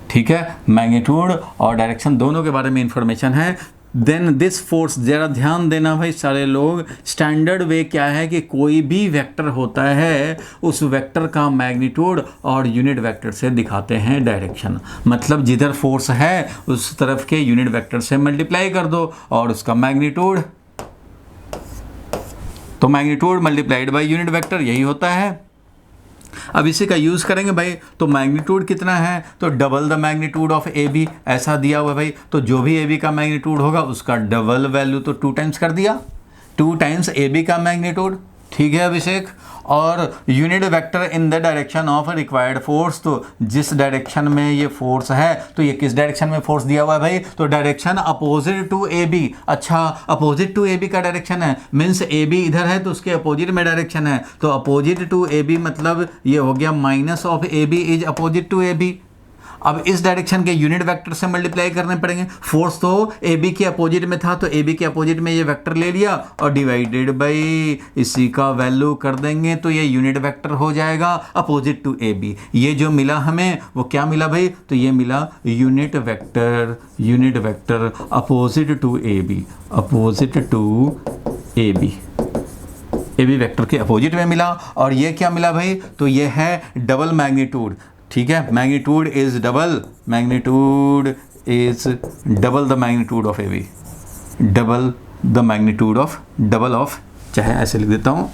S1: ठीक है, मैग्नीट्यूड और डायरेक्शन दोनों के बारे में इंफॉर्मेशन है। देन दिस फोर्स, ज़रा ध्यान देना भाई सारे लोग, स्टैंडर्ड वे क्या है कि कोई भी वेक्टर होता है उस वेक्टर का मैग्नीट्यूड और यूनिट वेक्टर से दिखाते हैं डायरेक्शन। मतलब जिधर फोर्स है उस तरफ के यूनिट वेक्टर से मल्टीप्लाई कर दो और उसका मैग्नीट्यूड, तो magnitude multiplied by unit vector, यही होता है। अब इसी का यूज़ करेंगे भाई। तो मैग्नीट्यूड कितना है, तो double the magnitude of A B, ऐसा दिया हुआ है भाई। तो जो भी ए बी का मैग्नीट्यूड होगा उसका डबल वैल्यू, तो 2 टाइम्स कर दिया, 2 टाइम्स ए बी का मैग्नीट्यूड। ठीक है अभिषेक। और unit vector in the direction of required force, तो जिस डायरेक्शन में ये फोर्स है, तो ये किस डायरेक्शन में फोर्स दिया हुआ है भाई, तो direction opposite to A B. अच्छा, अपोजिट टू ए बी का डायरेक्शन है, मीन्स ए बी इधर है तो उसके अपोजिट में डायरेक्शन है। तो अपोजिट टू ए बी मतलब ये हो गया minus of A B is opposite to A B. अब इस डायरेक्शन के यूनिट वेक्टर से मल्टीप्लाई करने पड़ेंगे। फोर्स तो ए बी के अपोजिट में था, तो ए बी के अपोजिट में ये वेक्टर ले लिया और डिवाइडेड बाई इसी का वैल्यू कर देंगे, तो ये यूनिट वेक्टर हो जाएगा अपोजिट टू ए बी। ये जो मिला हमें वो क्या मिला भाई, तो ये मिला unit vector opposite to A B, opposite to A B vector के अपोजिट में मिला। और ये क्या मिला भाई, तो ये है डबल मैग्नीट्यूड। ठीक है, magnitude is double the magnitude of A B, double of, चाहे ऐसे लिख देता हूँ,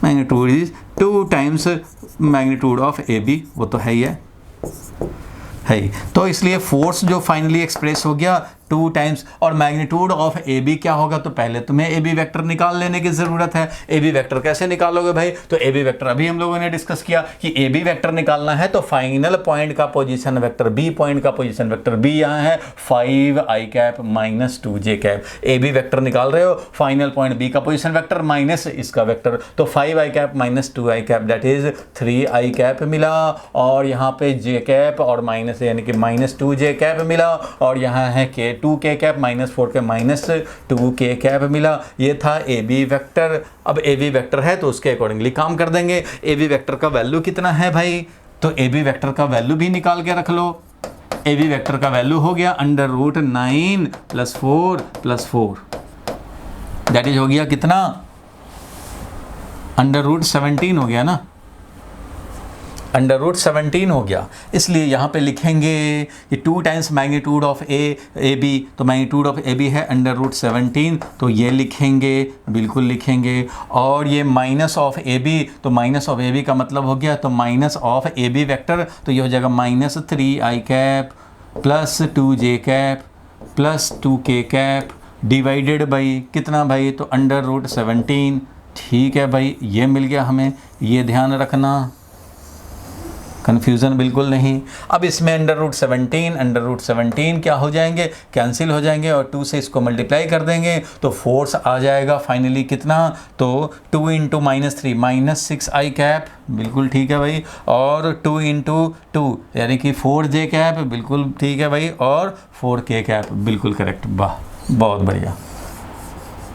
S1: magnitude is 2 times magnitude of A B, वो तो है ही है। तो इसलिए फोर्स जो फाइनली एक्सप्रेस हो गया 2 टाइम्स, और मैग्नीट्यूड ऑफ ए बी क्या होगा, तो पहले तुम्हें ए बी वेक्टर निकाल लेने की ज़रूरत है। ए बी वेक्टर कैसे निकालोगे भाई, तो ए बी वेक्टर अभी हम लोगों ने डिस्कस किया कि ए बी वेक्टर निकालना है तो फाइनल पॉइंट का पोजीशन वेक्टर बी, पॉइंट का पोजीशन वेक्टर बी यहाँ है 5 i cap minus 2 j cap. A B vector निकाल रहे हो, फाइनल पॉइंट बी का पोजीशन वेक्टर माइनस इसका वेक्टर, तो 5 i cap minus 2 i cap that is 3 i cap मिला। और यहाँ पे j कैप और माइनस यानी कि माइनस 2 j कैप मिला। और यहाँ है k 2 k कैप माइनस 4 के माइनस 2 k कैप मिला। ये था ए बी वेक्टर। अब ए बी वेक्टर है तो उसके अकॉर्डिंगली काम कर देंगे। ए बी वेक्टर का वैल्यू कितना है भाई, तो ए बी वेक्टर का वैल्यू भी निकाल के रख लो। ए बी वेक्टर का वैल्यू हो गया √9 + 4 + 4, दैट इज हो गया कितना, √17 हो गया ना, √17 हो गया। इसलिए यहाँ पे लिखेंगे कि 2 times magnitude of A B, तो मैग्नीट्यूड ऑफ ए बी है √17, तो ये लिखेंगे, बिल्कुल लिखेंगे। और ये माइनस ऑफ ए बी, तो माइनस ऑफ ए बी का मतलब हो गया तो minus of A B vector, तो ये हो जाएगा -3 i cap + 2 j cap + 2 k cap divided by कितना भाई, तो √17। ठीक है भाई, ये मिल गया हमें, ये ध्यान रखना। कन्फ्यूज़न बिल्कुल नहीं। अब इसमें अंडर रूट 17 क्या हो जाएंगे, कैंसिल हो जाएंगे और 2 से इसको मल्टीप्लाई कर देंगे तो फोर्स आ जाएगा फाइनली कितना, तो 2 इंटू -3 -6i कैप, बिल्कुल ठीक है भाई, और 2 इंटू 2 यानी कि 4j कैप, बिल्कुल ठीक है भाई, और 4k कैप, बिल्कुल करेक्ट। वाह, बहुत बढ़िया,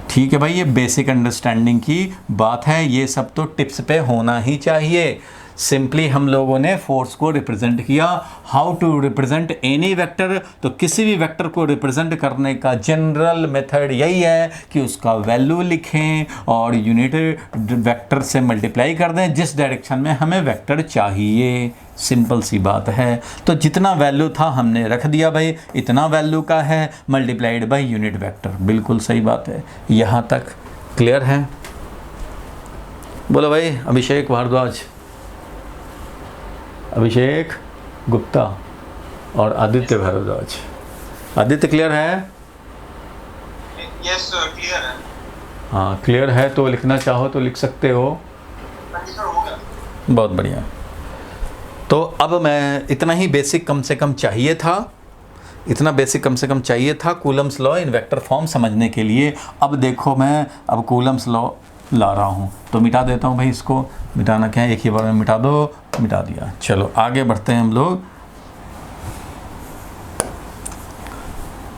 S1: ठीक है भाई। ये बेसिक अंडरस्टैंडिंग की बात है, ये सब तो टिप्स पे होना ही चाहिए। सिंपली हम लोगों ने फोर्स को रिप्रेजेंट किया। How to represent any vector, तो किसी भी वेक्टर को रिप्रेजेंट करने का जनरल मेथड यही है कि उसका वैल्यू लिखें और यूनिट वेक्टर से मल्टीप्लाई कर दें जिस डायरेक्शन में हमें वेक्टर चाहिए। सिंपल सी बात है। तो जितना वैल्यू था हमने रख दिया भाई, इतना वैल्यू का है, मल्टीप्लाइड बाय यूनिट वेक्टर, बिल्कुल सही बात है। यहाँ तक क्लियर है? बोलो भाई, अभिषेक भारद्वाज, अभिषेक गुप्ता और आदित्य भारद्वाज। आदित्य क्लियर है?
S2: यस सर, क्लियर है।
S1: हाँ क्लियर है, तो लिखना चाहो तो लिख सकते हो। बहुत बढ़िया। तो अब मैं इतना ही बेसिक कम से कम चाहिए था, इतना बेसिक कम से कम चाहिए था Coulomb's law in vector form समझने के लिए। अब देखो मैं अब कूलम्स लॉ ला रहा हूँ, तो मिटा देता हूँ भाई, इसको मिटाना क्या है, एक ही बार में मिटा दो, मिटा दिया। चलो आगे बढ़ते हैं हम लोग।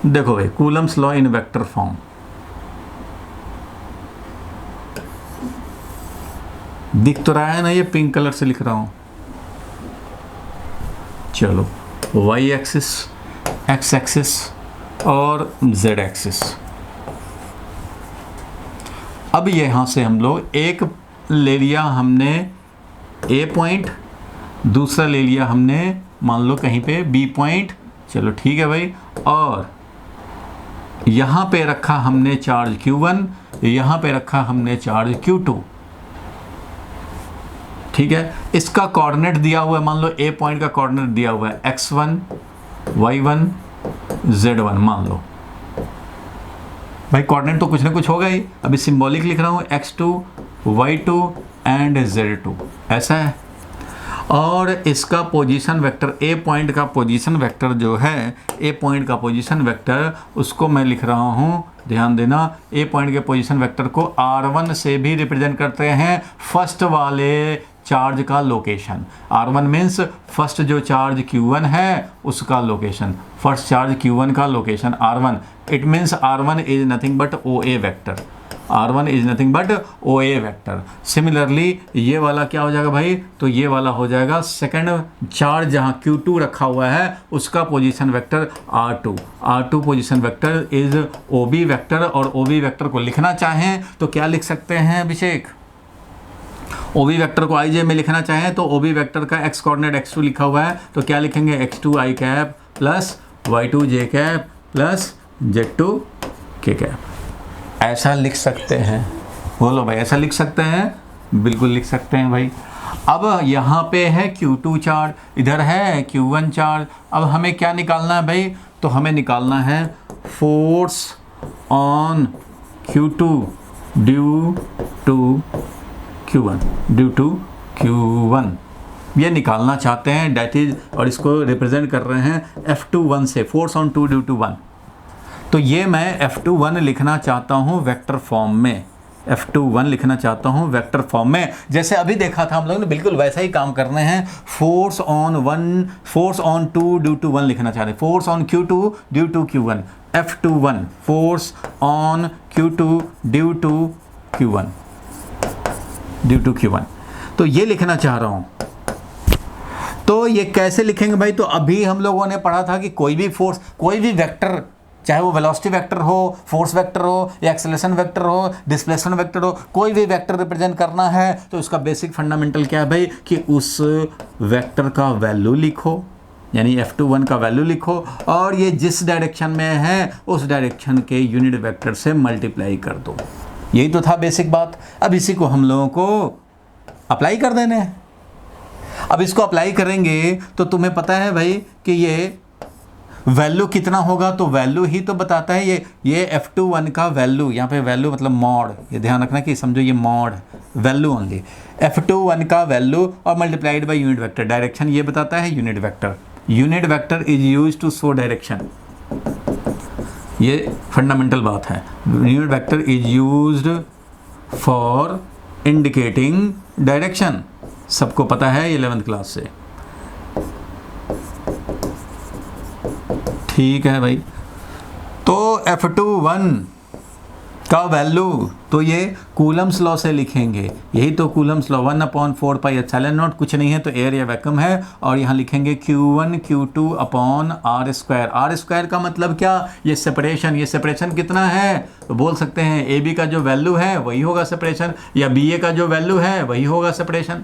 S1: देखो भाई, Coulomb's law in vector form, दिख तो रहा है ना, ये पिंक कलर से लिख रहा हूँ। चलो, वाई एक्सिस, एक्स एक्सिस और जेड एक्सिस। अब यहाँ से हम लोग एक ले लिया हमने ए पॉइंट, दूसरा ले लिया हमने मान लो कहीं पे बी पॉइंट, चलो ठीक है भाई, और यहाँ पे रखा हमने चार्ज Q1, यहाँ पे रखा हमने चार्ज Q2, ठीक है। इसका कोऑर्डिनेट दिया हुआ है, मान लो ए पॉइंट का कोऑर्डिनेट दिया हुआ है x1, y1, z1 मान लो भाई, कोऑर्डिनेट तो कुछ ना कुछ होगा ही। अभी सिंबॉलिक लिख रहा हूँ x2, y2 एंड z2, ऐसा है। और इसका पोजीशन वेक्टर, ए पॉइंट का पोजीशन वेक्टर जो है, ए पॉइंट का पोजीशन वेक्टर, उसको मैं लिख रहा हूँ, ध्यान देना, ए पॉइंट के पोजीशन वेक्टर को r1 से भी रिप्रेजेंट करते हैं, फर्स्ट वाले चार्ज का लोकेशन। r1 मीन्स फर्स्ट जो चार्ज Q1 है उसका लोकेशन, फर्स्ट चार्ज Q1 का location r1, it means r1 is nothing but OA vector, r1 is nothing but OA vector. Similarly ये वाला क्या हो जाएगा भाई, तो ये वाला हो जाएगा सेकंड चार्ज जहाँ Q2 रखा हुआ है उसका position vector r2 position vector is OB vector. और OB वेक्टर को लिखना चाहें तो क्या लिख सकते हैं अभिषेक? OB वेक्टर को IJ में लिखना चाहें तो OB वेक्टर का x कोऑर्डिनेट x2 लिखा हुआ है, तो क्या लिखेंगे, x2 i cap plus y2 j cap plus z2 k cap, ऐसा लिख सकते हैं। बोलो भाई, ऐसा लिख सकते हैं? बिल्कुल लिख सकते हैं भाई। अब यहाँ पे है Q2 चार्ज, इधर है Q1 चार्ज। अब हमें क्या निकालना है भाई, तो हमें निकालना है force on Q2 due to Q1, ये निकालना चाहते हैं, डेट इज, और इसको रिप्रेजेंट कर रहे हैं F21 से, फोर्स ऑन 2 ड्यू टू 1। तो ये मैं F21 लिखना चाहता हूँ वेक्टर फॉर्म में, F21 लिखना चाहता हूँ वेक्टर फॉर्म में। जैसे अभी देखा था हम लोग ने, बिल्कुल वैसा ही काम करने हैं। फोर्स ऑन 2 ड्यू टू 1 लिखना चाह रहे हैं, force on Q2 due to Q1, F21 force on Q2 due to Q1, तो ये लिखना चाह रहा हूँ। तो ये कैसे लिखेंगे भाई, तो अभी हम लोगों ने पढ़ा था कि कोई भी फोर्स, कोई भी वेक्टर, चाहे वो वेलोसिटी वेक्टर हो, फोर्स वेक्टर हो, या एक्सेलरेशन वेक्टर हो, डिस्प्लेसमेंट वेक्टर हो, कोई भी वेक्टर रिप्रेजेंट करना है तो उसका बेसिक फंडामेंटल क्या है भाई, कि उस वेक्टर का वैल्यू लिखो, यानी F21 का वैल्यू लिखो, और ये जिस डायरेक्शन में है उस डायरेक्शन के यूनिट वेक्टर से मल्टीप्लाई कर दो। यही तो था बेसिक बात। अब इसी को हम लोगों को अप्लाई कर देने हैं। अब इसको अप्लाई करेंगे तो तुम्हें पता है भाई कि ये वैल्यू कितना होगा, तो वैल्यू ही तो बताता है ये F21 का वैल्यू, यहाँ पे वैल्यू मतलब मॉड, ये ध्यान रखना कि समझो ये मॉड वैल्यू ओनली, F21 का वैल्यू और multiplied by unit vector, direction ये बताता है unit vector. Unit vector is used to show direction, ये फंडामेंटल बात है। Unit vector is used for indicating direction, सबको पता है 11th क्लास से। ठीक है भाई, तो F21 का वैल्यू तो ये कूलम्स लॉ से लिखेंगे, यही तो Coulomb's law 1/4 pi epsilon not, कुछ नहीं है तो एयर या वैक्यूम है, और यहाँ लिखेंगे Q1 Q2 upon R square. R square का मतलब क्या, ये सेपरेशन, ये सेपरेशन कितना है, तो बोल सकते हैं ए बी का जो वैल्यू है वही होगा सेपरेशन, या बी ए का जो वैल्यू है वही होगा सेपरेशन।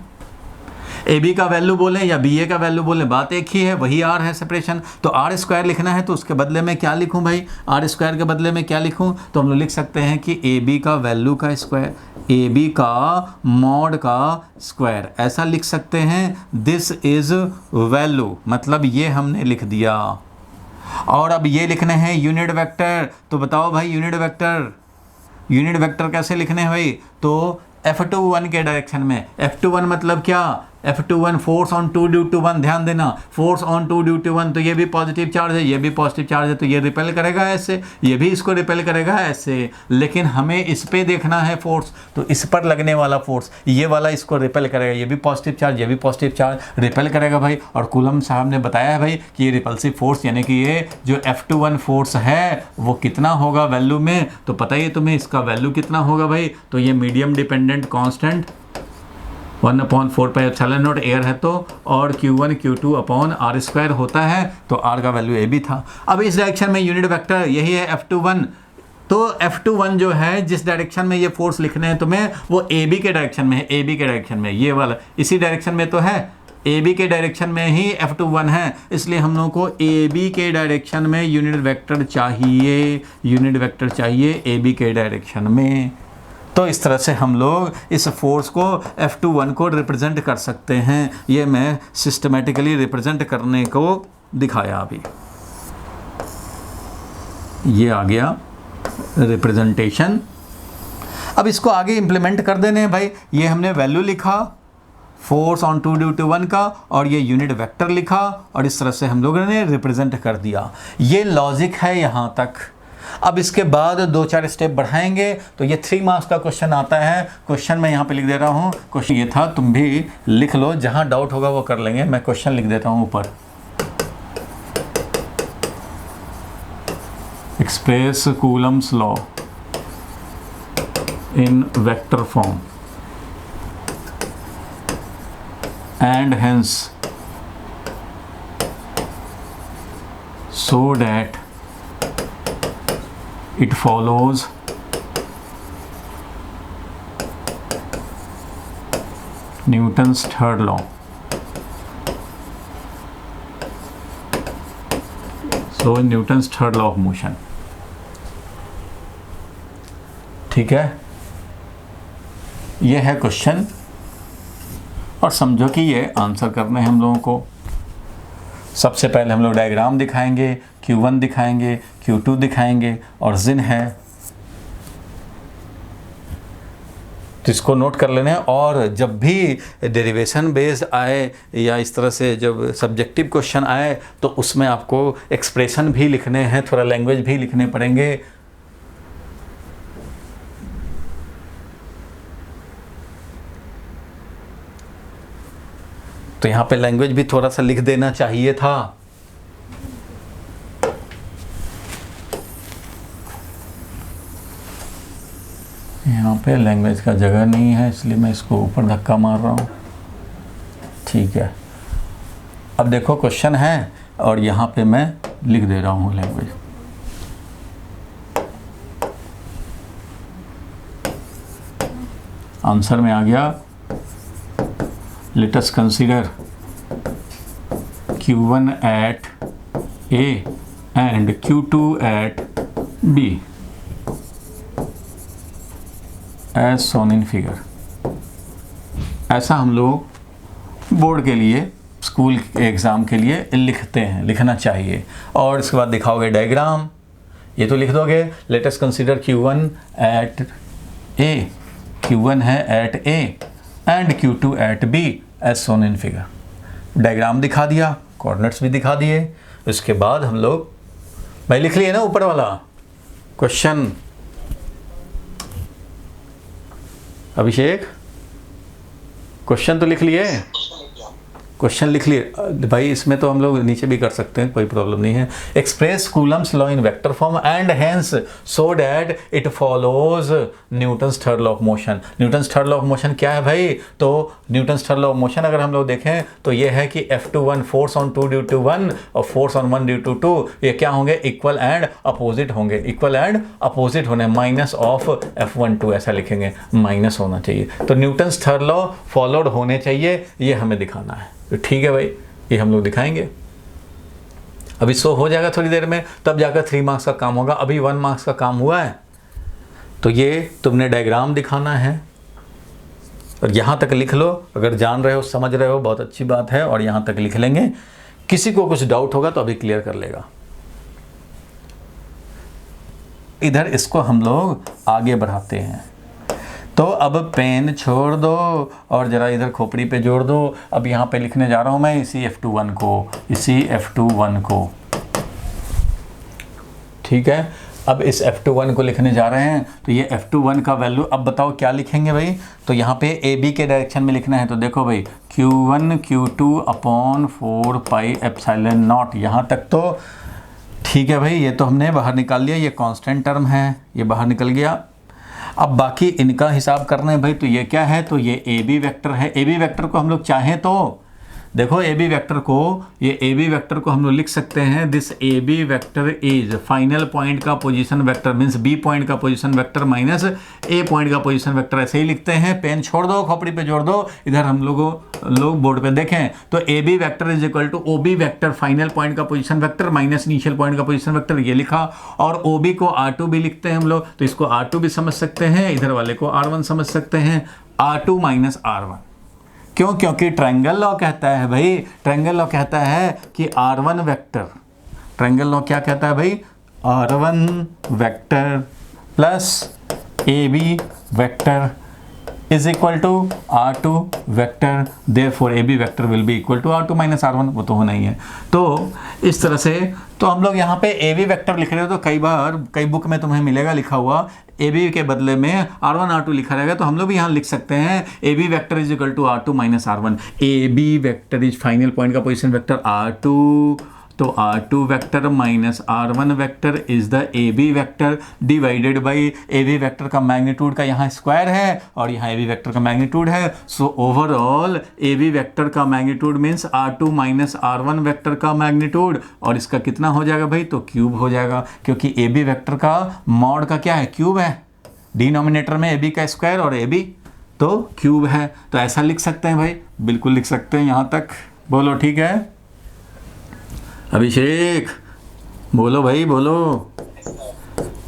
S1: ए बी का वैल्यू बोलें या बी ए का वैल्यू बोलें, बात एक ही है, वही आर है सेपरेशन। तो आर स्क्वायर लिखना है तो उसके बदले में क्या लिखूं भाई, आर स्क्वायर के बदले में क्या लिखूं, तो हम लोग लिख सकते हैं कि ए बी का वैल्यू का स्क्वायर, ए बी का मॉड का स्क्वायर, ऐसा लिख सकते हैं। दिस इज वैल्यू, मतलब ये हमने लिख दिया। और अब ये लिखने हैं यूनिट वेक्टर, तो बताओ भाई यूनिट वेक्टर कैसे लिखने हैं भाई, तो F21 के डायरेक्शन में, F21 मतलब क्या, F21 force on 2 due to 1, ध्यान देना, फोर्स ऑन 2 ड्यू टू 1, तो ये भी पॉजिटिव चार्ज है, ये भी पॉजिटिव चार्ज है, तो ये रिपेल करेगा ऐसे, ये भी इसको रिपेल करेगा ऐसे, लेकिन हमें इस पे देखना है फोर्स, तो इस पर लगने वाला फोर्स, ये वाला इसको रिपेल करेगा, ये भी पॉजिटिव चार्ज, ये भी पॉजिटिव चार्ज रिपेल करेगा भाई। और कूलम साहब ने बताया है भाई कि ये रिपल्सिव फोर्स, यानी कि ये जो F21 फोर्स है वो कितना होगा वैल्यू में, तो पता ही तुम्हें इसका वैल्यू कितना होगा भाई, तो ये medium dependent constant 1/4 pi epsilon not air है तो, और Q1 Q2 upon R square होता है, तो आर का वैल्यू ए बी था। अब इस डायरेक्शन में यूनिट वेक्टर यही है F21, तो F21 जो है जिस डायरेक्शन में ये फोर्स लिखने हैं तुम्हें वो ए बी के डायरेक्शन में है, ए बी के डायरेक्शन में, ये वाला इसी डायरेक्शन में तो है, ए बी के डायरेक्शन में ही F21 है, इसलिए हम लोगों को ए बी के डायरेक्शन में यूनिट वेक्टर चाहिए, यूनिट वेक्टर चाहिए ए बी के डायरेक्शन में। तो इस तरह से हम लोग इस फोर्स को F21 को रिप्रेजेंट कर सकते हैं, ये मैं सिस्टमेटिकली रिप्रेजेंट करने को दिखाया अभी। ये आ गया रिप्रेजेंटेशन। अब इसको आगे इम्प्लीमेंट कर देने हैं भाई, ये हमने वैल्यू लिखा फोर्स ऑन 2 ड्यू टू 1 का, और ये यूनिट वेक्टर लिखा, और इस तरह से हम लोगों ने रिप्रेजेंट कर दिया। ये लॉजिक है यहाँ तक। अब इसके बाद 2-4 स्टेप बढ़ाएंगे तो ये 3 मार्क्स का क्वेश्चन आता है। क्वेश्चन मैं यहाँ पे लिख दे रहा हूँ, क्वेश्चन ये था, तुम भी लिख लो, जहाँ डाउट होगा वो कर लेंगे। मैं क्वेश्चन लिख देता हूँ ऊपर, express Coulomb's law in vector form and hence so that it follows Newton's third law. So Newton's third law of motion. ठीक है, ये है क्वेश्चन, और समझो कि ये आंसर करने हैं हम लोगों को। सबसे पहले हम लोग डायग्राम दिखाएंगे, Q1 दिखाएंगे, Q2 दिखाएंगे, और जिन है तो इसको नोट कर लेना है। और जब भी डेरिवेशन बेस्ड आए या इस तरह से जब सब्जेक्टिव क्वेश्चन आए तो उसमें आपको एक्सप्रेशन भी लिखने हैं, थोड़ा लैंग्वेज भी लिखने पड़ेंगे। तो यहाँ पे लैंग्वेज भी थोड़ा सा लिख देना चाहिए था। यहाँ पे लैंग्वेज का जगह नहीं है, इसलिए मैं इसको ऊपर धक्का मार रहा हूँ। ठीक है, अब देखो क्वेश्चन है और यहाँ पे मैं लिख दे रहा हूँ लैंग्वेज। आंसर में आ गया, let us consider Q1 at A and Q2 at B as shown in figure। ऐसा हम लोग बोर्ड के लिए स्कूल के एग्ज़ाम के लिए लिखते हैं, लिखना चाहिए। और इसके बाद दिखाओगे डायग्राम, ये तो लिख दोगे। Let us consider Q1 at A, Q1 है at A and Q2 at B as shown in figure. Diagram दिखा दिया, कोऑर्डिनेट्स भी दिखा दिए। इसके बाद हम लोग भाई लिख लिए ना ऊपर वाला क्वेश्चन। अभिषेक क्वेश्चन तो लिख लिए, क्वेश्चन लिख लिए भाई। इसमें तो हम लोग नीचे भी कर सकते हैं, कोई प्रॉब्लम नहीं है। Express Coulomb's law in vector form and hence so that it follows Newton's third law of motion. Newton's third law of motion क्या है भाई? तो Newton's third law of motion अगर हम लोग देखें तो ये है कि F21 force on 2 due to 1 और फोर्स ऑन 1 ड्यू टू 2, ये क्या होंगे? इक्वल एंड अपोजिट होंगे। इक्वल एंड अपोजिट होने, माइनस ऑफ F12 ऐसा लिखेंगे, माइनस होना चाहिए। तो न्यूटन्स थर्ड लॉ फॉलोड होने चाहिए, ये हमें दिखाना है। तो ठीक है भाई, ये हम लोग दिखाएंगे। अभी शो हो जाएगा थोड़ी देर में, तब जाकर 3 मार्क्स का काम होगा। अभी 1 मार्क्स का काम हुआ है। तो ये तुमने डायग्राम दिखाना है और यहाँ तक लिख लो। अगर जान रहे हो, समझ रहे हो, बहुत अच्छी बात है। और यहाँ तक लिख लेंगे। किसी को कुछ डाउट होगा तो अभी क्लियर कर लेगा। इधर इसको हम लोग आगे बढ़ाते हैं। तो अब पेन छोड़ दो और ज़रा इधर खोपड़ी पे जोड़ दो। अब यहाँ पे लिखने जा रहा हूँ मैं इसी F21 को, इसी F21 को। ठीक है, अब इस F21 को लिखने जा रहे हैं। तो ये F21 का वैल्यू अब बताओ क्या लिखेंगे भाई? तो यहाँ पे AB के डायरेक्शन में लिखना है। तो देखो भाई Q1 Q2 upon 4 pi epsilon not. यहाँ तक तो ठीक है भाई, ये तो हमने बाहर निकाल लिया। ये कांस्टेंट टर्म है, ये बाहर निकल गया। अब बाकी इनका हिसाब करना है भाई। तो ये क्या है? तो ये AB वेक्टर है। AB वेक्टर को हम लोग चाहें तो देखो, AB वेक्टर को, ये AB वेक्टर को हम लोग लिख सकते हैं, this AB vector is final point का position vector, means B point का position vector minus A point का पोजीशन वेक्टर। ऐसे ही लिखते हैं। पेन छोड़ दो, खोपड़ी पे जोड़ दो। इधर हम लोग बोर्ड पे देखें तो AB vector is equal to OB vector, final point का position vector minus initial point का पोजीशन वेक्टर, ये लिखा। और OB को R2 भी लिखते हैं हम लोग। तो इसको R2 भी समझ सकते हैं, इधर वाले को R1 समझ सकते हैं। R2 माइनस R1 क्यों? क्योंकि ट्रायंगल लॉ कहता है भाई, ट्रायंगल लॉ कहता है कि R1 वेक्टर, ट्रायंगल लॉ क्या कहता है भाई? R1 vector plus AB vector is equal to R2 vector, therefore AB vector will be equal to R2 minus R1। वो तो होना ही है। तो इस तरह से तो हम लोग यहाँ पे AB वेक्टर लिख रहे हो तो कई बार कई बुक में तुम्हें मिलेगा लिखा हुआ AB के बदले में R1 R2 लिखा रहेगा। तो हम लोग भी यहाँ लिख सकते हैं AB vector is equal to R2 minus R1। AB vector is final point का पोजीशन वेक्टर R2, तो R2 vector minus R1 vector is the AB vector divided by AB vector का मैग्नीट्यूड का यहाँ स्क्वायर है और यहाँ AB vector का magnitude है। सो ओवरऑल AB वेक्टर का magnitude means R2 minus R1 vector का मैग्नीट्यूड। और इसका कितना हो जाएगा भाई? तो क्यूब हो जाएगा, क्योंकि AB वेक्टर का मॉड का क्या है? क्यूब है। डिनोमिनेटर में AB का स्क्वायर और AB तो क्यूब है। तो ऐसा लिख सकते हैं भाई, बिल्कुल लिख सकते हैं। यहाँ तक बोलो ठीक है? अभिषेक बोलो भाई, बोलो।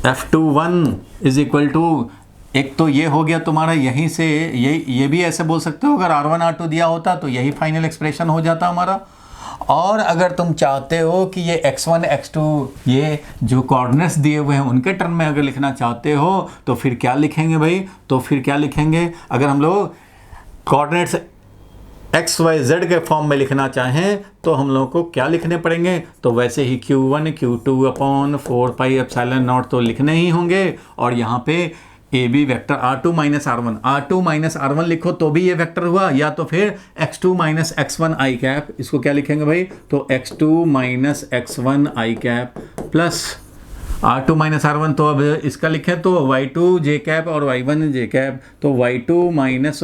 S1: F21 इज इक्वल टू, एक तो ये हो गया तुम्हारा, यहीं से ये भी ऐसे बोल सकते हो। अगर R1 R2 दिया होता तो यही फाइनल एक्सप्रेशन हो जाता हमारा। और अगर तुम चाहते हो कि ये x1 x2 ये जो कोऑर्डिनेट्स दिए हुए हैं उनके टर्म में अगर लिखना चाहते हो तो फिर क्या लिखेंगे भाई? तो फिर क्या लिखेंगे? अगर हम लोग कोऑर्डिनेट्स एक्स वाई जेड के फॉर्म में लिखना चाहें तो हम लोगों को क्या लिखने पड़ेंगे? तो वैसे ही Q1 Q2 upon 4 pi epsilon not तो लिखने ही होंगे। और यहाँ पे AB vector R2 minus R1 लिखो तो भी ये वेक्टर हुआ, या तो फिर X2 minus X1 i cap, इसको क्या लिखेंगे भाई? तो X2 minus X1 i cap plus R2 minus R1। तो अब इसका लिखें तो Y2 जे कैप और Y1 जे कैप, तो Y2 minus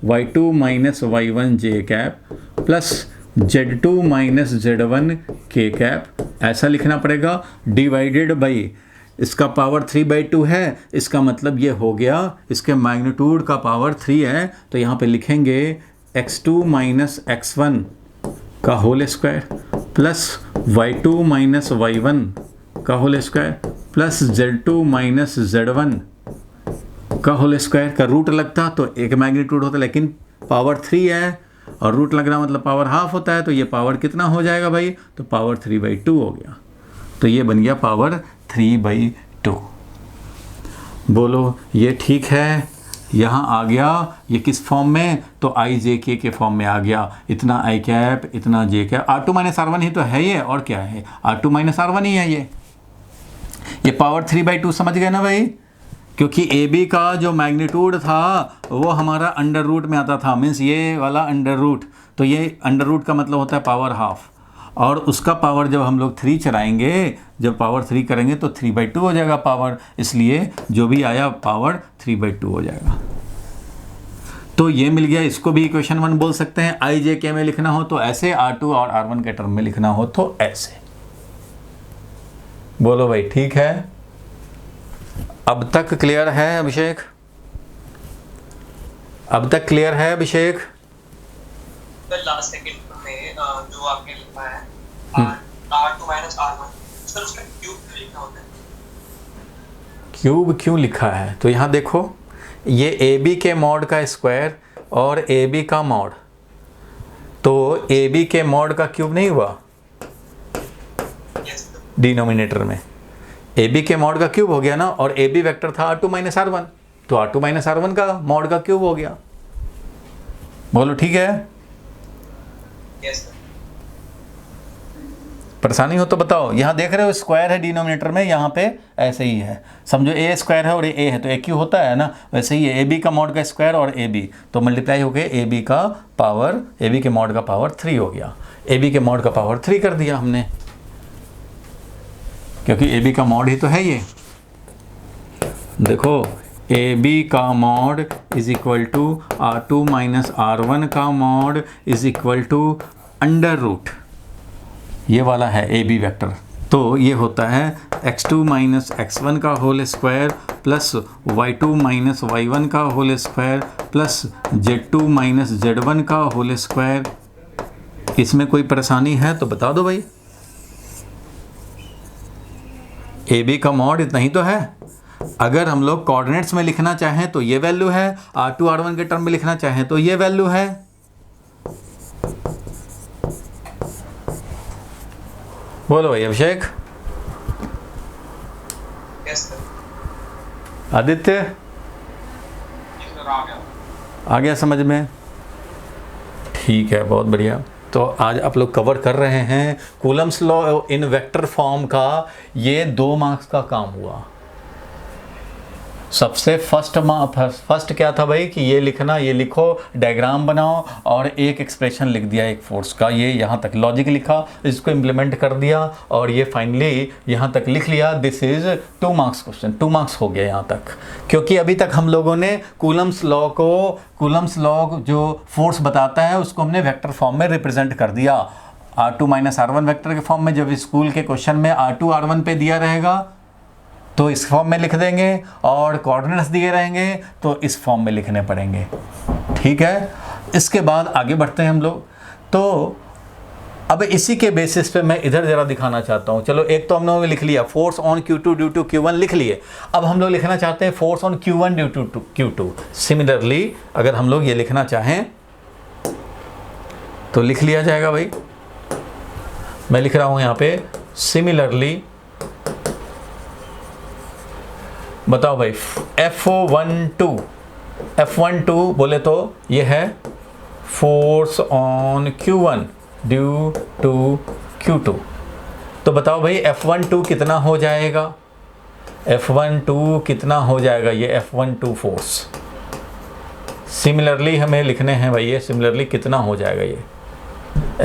S1: Y1 j cap plus Z2 minus Z1 k cap, ऐसा लिखना पड़ेगा। डिवाइडेड बाई इसका पावर 3/2 है, इसका मतलब ये हो गया इसके मैग्नीट्यूड का पावर 3 है। तो यहाँ पे लिखेंगे X2 माइनस X1 का whole square plus Y2 minus Y1 का whole square plus Z2 minus Z1 का होल स्क्वायर का रूट लगता तो एक मैग्नीट्यूड होता, लेकिन पावर 3 है और रूट लगना मतलब पावर हाफ होता है, तो ये पावर कितना हो जाएगा भाई, तो पावर 3/2 हो गया। तो ये बन गया पावर 3/2। बोलो ये ठीक है। यहाँ आ गया ये किस फॉर्म में, तो आई जे के फॉर्म में आ गया। इतना आई कैप, इतना जे कैप, R2 - R1 ही तो है ये, और क्या है, R2 - R1 ही है ये पावर 3/2 समझ गए ना भाई। क्योंकि ए बी का जो मैग्नीट्यूड था वो हमारा अंडर रूट में आता था, मीन्स ये वाला अंडर रूट, तो ये अंडर रूट का मतलब होता है पावर हाफ, और उसका पावर जब हम लोग 3 चलाएंगे, जब पावर 3 करेंगे तो 3/2 हो जाएगा पावर, इसलिए जो भी आया पावर 3/2 हो जाएगा। तो ये मिल गया। इसको भी इक्वेशन 1 बोल सकते हैं। आई जे के में लिखना हो तो ऐसे, R2 और R1 के टर्म में लिखना हो तो ऐसे। बोलो भाई ठीक है, अब तक क्लियर है अभिषेक? अब तक क्लियर है अभिषेक?
S2: लास्ट सेकंड में जो आपने लिखा है R2 - R1, सर उसका क्यूब लिखना होता है।
S1: क्यूब क्यों लिखा है, तो यहाँ देखो, ये ए बी के मॉड का स्क्वायर और ए बी का मॉड, तो ए बी के मॉड का क्यूब नहीं हुआ डिनोमिनेटर में, ए बी के मॉड का क्यूब हो गया ना, और ए बी वेक्टर था R2 - R1, तो R2 - R1 का मॉड का क्यूब हो गया। बोलो ठीक है?
S2: Yes sir.
S1: परेशानी हो तो बताओ। यहाँ देख रहे हो स्क्वायर है डिनोमिनेटर में, यहाँ पे ऐसे ही है, समझो ए स्क्वायर है और ए है तो ए क्यू होता है ना, वैसे ही ए बी का मॉड का स्क्वायर और ए बी, तो मल्टीप्लाई हो गए ए बी का पावर, ए बी के मॉड का पावर 3 हो गया। ए बी के मॉड का पावर 3 कर दिया हमने, क्योंकि ए बी का मॉड ही तो है ये। देखो ए बी का mod is equal to R2 - R1 का mod is equal to under root, ये वाला है ए बी वेक्टर, तो ये होता है x2 - x1 का whole square plus y2 - y1 का whole square plus z2 - z1 का होल स्क्वायर। इसमें कोई परेशानी है तो बता दो भाई। ए बी का मॉड इतना ही तो है। अगर हम लोग कोऑर्डिनेट्स में लिखना चाहें तो ये वैल्यू है, R2 R1 के टर्म में लिखना चाहें तो ये वैल्यू है। बोलो भाई अभिषेक।
S2: Yes sir.
S1: आदित्य आ गया समझ में? ठीक है, बहुत बढ़िया। तो आज आप लोग कवर कर रहे हैं Coulomb's law in vector form का, ये 2 मार्क्स का काम हुआ। सबसे फर्स्ट क्या था भाई कि ये लिखना, ये लिखो, डायग्राम बनाओ और एक एक्सप्रेशन लिख दिया एक फोर्स का, ये यहाँ तक लॉजिक लिखा, इसको इम्प्लीमेंट कर दिया और ये फाइनली यहाँ तक लिख लिया। This is 2 marks question, 2 marks हो गया यहाँ तक, क्योंकि अभी तक हम लोगों ने कूलम्स लॉ जो फोर्स बताता है उसको हमने वेक्टर फॉर्म में रिप्रेजेंट कर दिया। R2 - R1 वेक्टर के फॉर्म में, जब स्कूल के क्वेश्चन में R2 R1 पे दिया रहेगा तो इस फॉर्म में लिख देंगे, और कोऑर्डिनेट्स दिए रहेंगे तो इस फॉर्म में लिखने पड़ेंगे। ठीक है, इसके बाद आगे बढ़ते हैं हम लोग। तो अब इसी के बेसिस पे मैं इधर ज़रा दिखाना चाहता हूँ। चलो एक तो हम लोगों ने लिख लिया force on Q2 due to Q1 लिख लिए। अब हम लोग लिखना चाहते हैं force on Q1 due to Q2। Similarly अगर हम लोग ये लिखना चाहें तो लिख लिया जाएगा भाई। मैं लिख रहा हूँ यहाँ पे सिमिलरली, बताओ भाई F12 बोले तो ये है force on Q1 due to Q2। तो बताओ भाई F12 कितना हो जाएगा, F12 कितना हो जाएगा, ये F12 फोर्स। सिमिलरली हमें लिखने हैं भाई, ये सिमिलरली कितना हो जाएगा, ये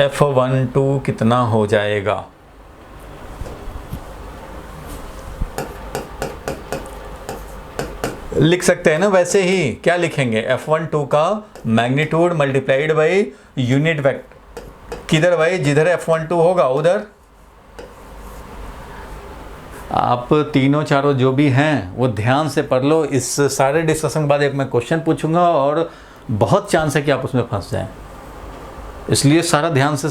S1: F12 कितना हो जाएगा। लिख सकते हैं ना वैसे ही, क्या लिखेंगे, F12 का magnitude multiplied by unit vector. किधर भाई, जिधर F12 होगा उधर। आप तीनों चारों जो भी हैं वो ध्यान से पढ़ लो। इस सारे डिस्कशन के बाद एक मैं क्वेश्चन पूछूंगा और बहुत चांस है कि आप उसमें फंस जाएं, इसलिए सारा ध्यान से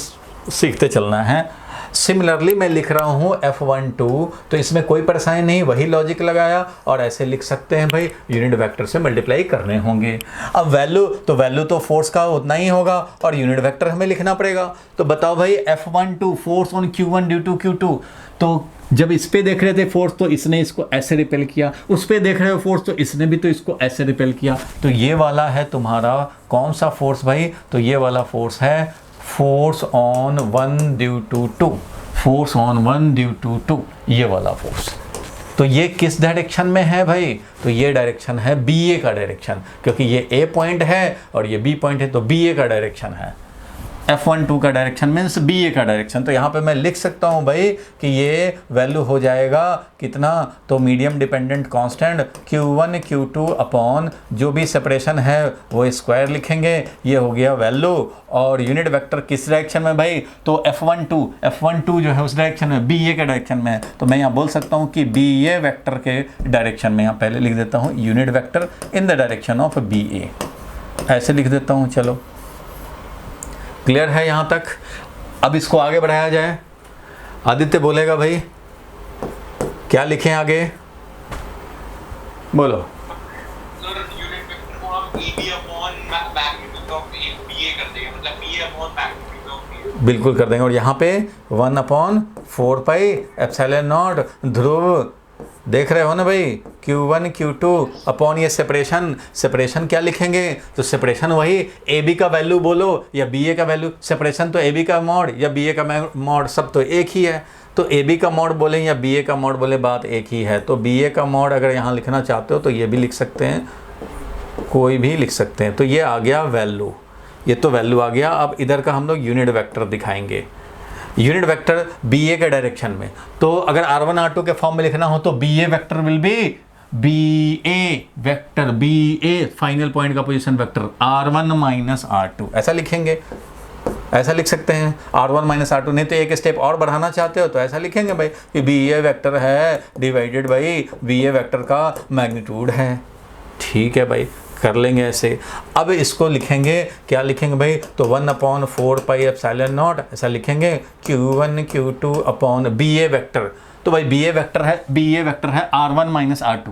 S1: सीखते चलना है। सिमिलरली मैं लिख रहा हूँ F12, तो इसमें कोई परेशानी नहीं, वही लॉजिक लगाया और ऐसे लिख सकते हैं भाई, यूनिट वेक्टर से मल्टीप्लाई करने होंगे। अब वैल्यू तो फोर्स का उतना ही होगा और यूनिट वेक्टर हमें लिखना पड़ेगा। तो बताओ भाई F12 force on Q1 due to Q2, तो जब इस पे देख रहे थे फोर्स तो इसने इसको ऐसे रिपेल किया, उस पे देख रहे हो फोर्स तो इसने भी तो इसको ऐसे रिपेल किया। तो ये वाला है तुम्हारा कौन सा फोर्स भाई, तो ये वाला फोर्स है force on 1 due to 2, force on 1 due to 2, ये वाला फोर्स। तो ये किस डायरेक्शन में है भाई, तो ये डायरेक्शन है BA का डायरेक्शन, क्योंकि ये A पॉइंट है और ये B पॉइंट है, तो BA का डायरेक्शन है। F12 का डायरेक्शन मीन्स BA का डायरेक्शन। तो यहाँ पे मैं लिख सकता हूँ भाई कि ये वैल्यू हो जाएगा कितना, तो medium dependent constant Q1 Q2 upon जो भी सेपरेशन है वो स्क्वायर लिखेंगे, ये हो गया वैल्यू। और यूनिट वेक्टर किस डायरेक्शन में भाई, तो F12 जो है उस डायरेक्शन में, BA के डायरेक्शन में है। तो मैं यहाँ बोल सकता हूँ कि BA वेक्टर के डायरेक्शन में, यहाँ पहले लिख देता हूँ unit vector in the direction of BA, ऐसे लिख देता हूँ। चलो क्लियर है यहाँ तक। अब इसको आगे बढ़ाया जाए। आदित्य बोलेगा भाई क्या लिखें आगे, बोलो।
S2: सर यूनिट वेक्टर को हम AB upon magnitude of BA कर देंगे, मतलब BA upon magnitude of BA
S1: बिल्कुल कर देंगे। और यहाँ पे 1/4πε0 ध्रुव देख रहे हो ना भाई, Q1 Q2 अपॉन ये सेपरेशन क्या लिखेंगे, तो सेपरेशन वही AB का वैल्यू बोलो या BA का वैल्यू, सेपरेशन तो AB का मॉड या BA का मॉड सब तो एक ही है। तो AB का मॉड बोले या BA का मॉड बोले बात एक ही है। तो BA का मॉड अगर यहाँ लिखना चाहते हो तो ये भी लिख सकते हैं, कोई भी लिख सकते हैं। तो ये आ गया वैल्यू, ये तो वैल्यू आ गया। अब इधर का हम लोग यूनिट वेक्टर दिखाएंगे, यूनिट वेक्टर BA के डायरेक्शन में। तो अगर R1 R2 के फॉर्म में लिखना हो तो BA vector will be BA final point का position vector R1 minus R2, ऐसा लिखेंगे, ऐसा लिख सकते हैं R1 माइनस R2। नहीं तो एक स्टेप और बढ़ाना चाहते हो तो ऐसा लिखेंगे भाई कि BA वेक्टर है डिवाइडेड बाई BA वेक्टर का मैग्नीट्यूड है। ठीक है भाई, कर लेंगे ऐसे। अब इसको लिखेंगे, क्या लिखेंगे भाई, तो 1/4πε0 ऐसा लिखेंगे Q1 Q2 upon BA vector. तो भाई BA वेक्टर है R1 minus R2,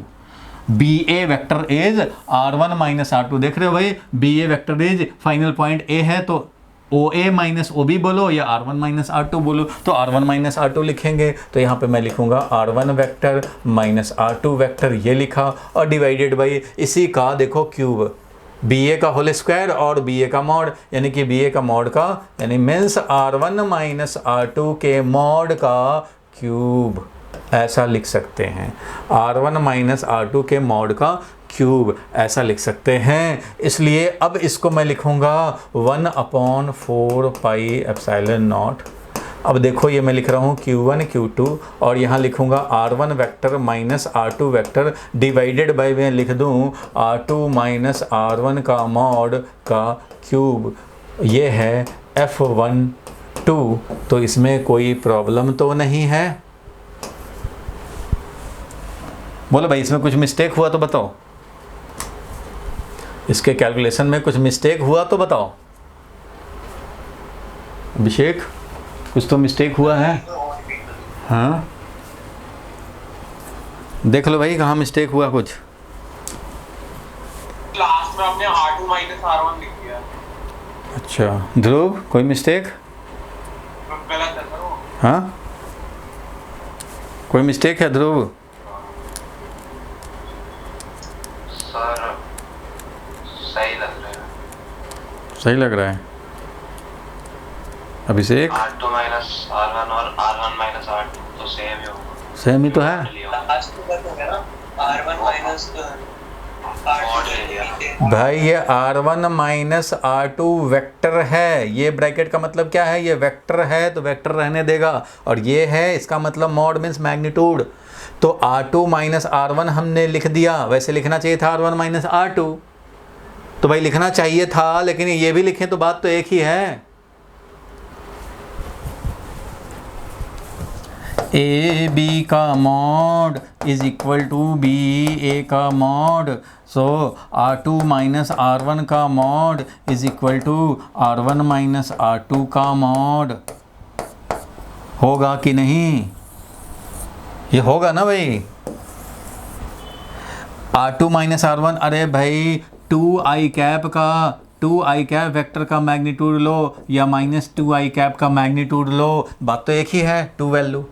S1: BA vector is R1 minus R2। देख रहे हो भाई, BA vector is final point A है तो OA माइनस OB बोलो या R1 माइनस R2 बोलो, तो R1 माइनस R2 लिखेंगे। तो यहाँ पे मैं लिखूंगा R1 vector minus R2 vector, ये लिखा, और डिवाइडेड बाई इसी का देखो क्यूब, BA का होल स्क्वायर और BA का मॉड, यानी कि BA का मॉड का यानी मीन्स R1 माइनस R2 के मॉड का क्यूब, ऐसा लिख सकते हैं। R1 माइनस R2 के मॉड का क्यूब ऐसा लिख सकते हैं। इसलिए अब इसको मैं लिखूंगा 1/4πε0। अब देखो ये मैं लिख रहा हूँ Q1 Q2 और यहाँ लिखूंगा R1 vector minus R2 vector divided by मैं लिख दूँ R2 माइनस R1 का मॉड का क्यूब, ये है F12। तो इसमें कोई प्रॉब्लम तो नहीं है, बोलो भाई इसमें कुछ मिस्टेक हुआ तो बताओ, इसके कैलकुलेशन में कुछ मिस्टेक हुआ तो बताओ। अभिषेक कुछ तो मिस्टेक हुआ है, हाँ देख लो भाई कहाँ मिस्टेक हुआ कुछ।
S2: क्लास में हमने R2 माइनस R1 लिख दिया।
S1: अच्छा ध्रुव कोई मिस्टेक,
S2: गलत है सर वो।
S1: हाँ कोई मिस्टेक है ध्रुव?
S2: सर सही लग रहा है,
S1: सही लग रहा है। अभिषेक
S2: R2 माइनस R1 और R1 माइनस R2 तो सेम ही होगा,
S1: सेम ही तो है।
S2: R1 माइनस
S1: भाई ये R1 माइनस R2 वेक्टर है, ये ब्रैकेट का मतलब क्या है, ये वेक्टर है तो वेक्टर रहने देगा, और ये है इसका मतलब मॉड मीन्स मैग्नीट्यूड। तो R2 माइनस R1 हमने लिख दिया, वैसे लिखना चाहिए था R1 माइनस R2, तो भाई लिखना चाहिए था, लेकिन ये भी लिखें तो बात तो एक ही है। ए बी का mod is equal to B A का mod, so R2 minus R1 का mod is equal to R1 minus R2 का मॉड। होगा कि नहीं? ये होगा ना भाई। R2 माइनस R1, अरे भाई 2i कैप का 2i कैप वेक्टर का मैग्नीट्यूड लो या माइनस 2i कैप का मैग्नीट्यूड लो, बात तो एक ही है, 2 वैल्यू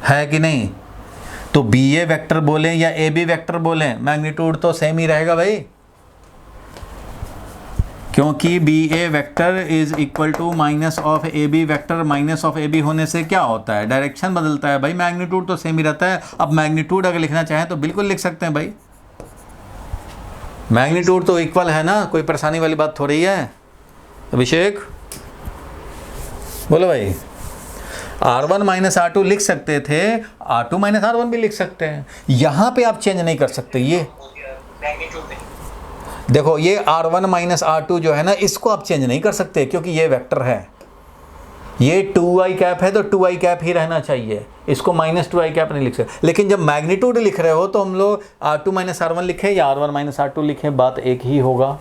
S1: है कि नहीं? तो BA वेक्टर बोलें या AB वेक्टर बोलें, मैग्नीट्यूड तो सेम ही रहेगा भाई, क्योंकि BA vector is equal to minus of AB vector. Minus of AB होने से क्या होता है? डायरेक्शन बदलता है भाई, मैग्नीट्यूड तो सेम ही रहता है। अब मैग्नीट्यूड अगर लिखना चाहें तो बिल्कुल लिख सकते हैं भाई, मैग्नीट्यूड तो इक्वल है ना, कोई परेशानी वाली बात थोड़ी है। अभिषेक बोलो भाई, R1 माइनस R2 लिख सकते थे, R2 माइनस R1 भी लिख सकते हैं। यहाँ पे आप चेंज नहीं कर सकते। ये देखो, ये R1 माइनस R2 जो है ना, इसको आप चेंज नहीं कर सकते क्योंकि ये वेक्टर है। ये 2i कैप है तो 2i कैप ही रहना चाहिए, इसको माइनस 2i कैप नहीं लिख सकते। लेकिन जब मैग्नीट्यूड लिख रहे हो तो हम लोग R2 माइनस R1 लिखें या R1 माइनस R2 लिखें, बात एक ही होगा।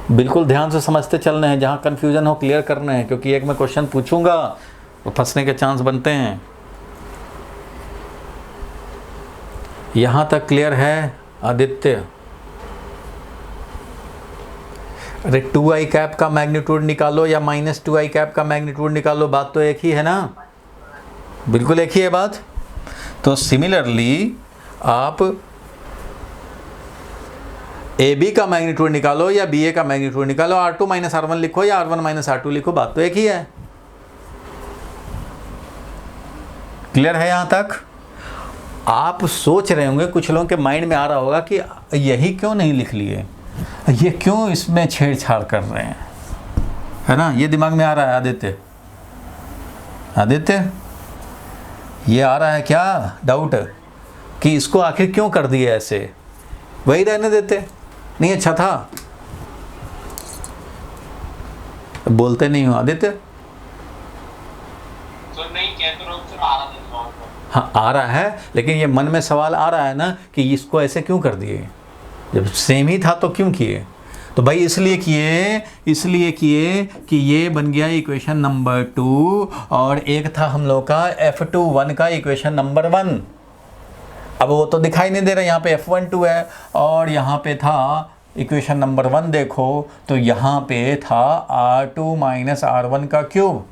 S1: बिल्कुल ध्यान से समझते चलना है, जहाँ कन्फ्यूजन हो क्लियर करना है, क्योंकि एक मैं क्वेश्चन पूछूंगा तो फंसने के चांस बनते हैं। यहाँ तक क्लियर है आदित्य? अरे 2i कैप का मैग्नीट्यूड निकालो या माइनस 2i कैप का मैग्नीट्यूड निकालो, बात तो एक ही है ना, बिल्कुल एक ही है बात। तो सिमिलरली आप AB का मैग्नीट्यूड निकालो या BA का मैग्नीट्यूड निकालो, R2 माइनस R1 लिखो या R1 माइनस R2 लिखो, बात तो एक ही है। क्लियर है यहाँ तक? आप सोच रहे होंगे, कुछ लोगों के माइंड में आ रहा होगा कि यही क्यों नहीं लिख लिए, ये क्यों इसमें छेड़छाड़ कर रहे हैं, है ना? ये दिमाग में आ रहा है आदित्य? आदित्य ये आ रहा है क्या डाउट कि इसको आखिर क्यों कर दिए ऐसे? वही रहने देते, नहीं अच्छा था? बोलते नहीं हो आदित्य?
S2: तो नहीं कहते रहो, सिर्फ आ रहा था।
S1: हाँ आ रहा है, लेकिन ये मन में सवाल आ रहा है ना कि इसको ऐसे क्यों कर दिए, जब सेम ही था तो क्यों किए? तो भाई इसलिए किए कि ये बन गया इक्वेशन नंबर 2 और एक था हम लोग का F21 का इक्वेशन नंबर 1। अब वो तो दिखाई नहीं दे रहा, यहाँ पे F12 है और यहाँ पे था इक्वेशन नंबर 1। देखो तो यहाँ पे था R2 माइनस R1 का क्यूब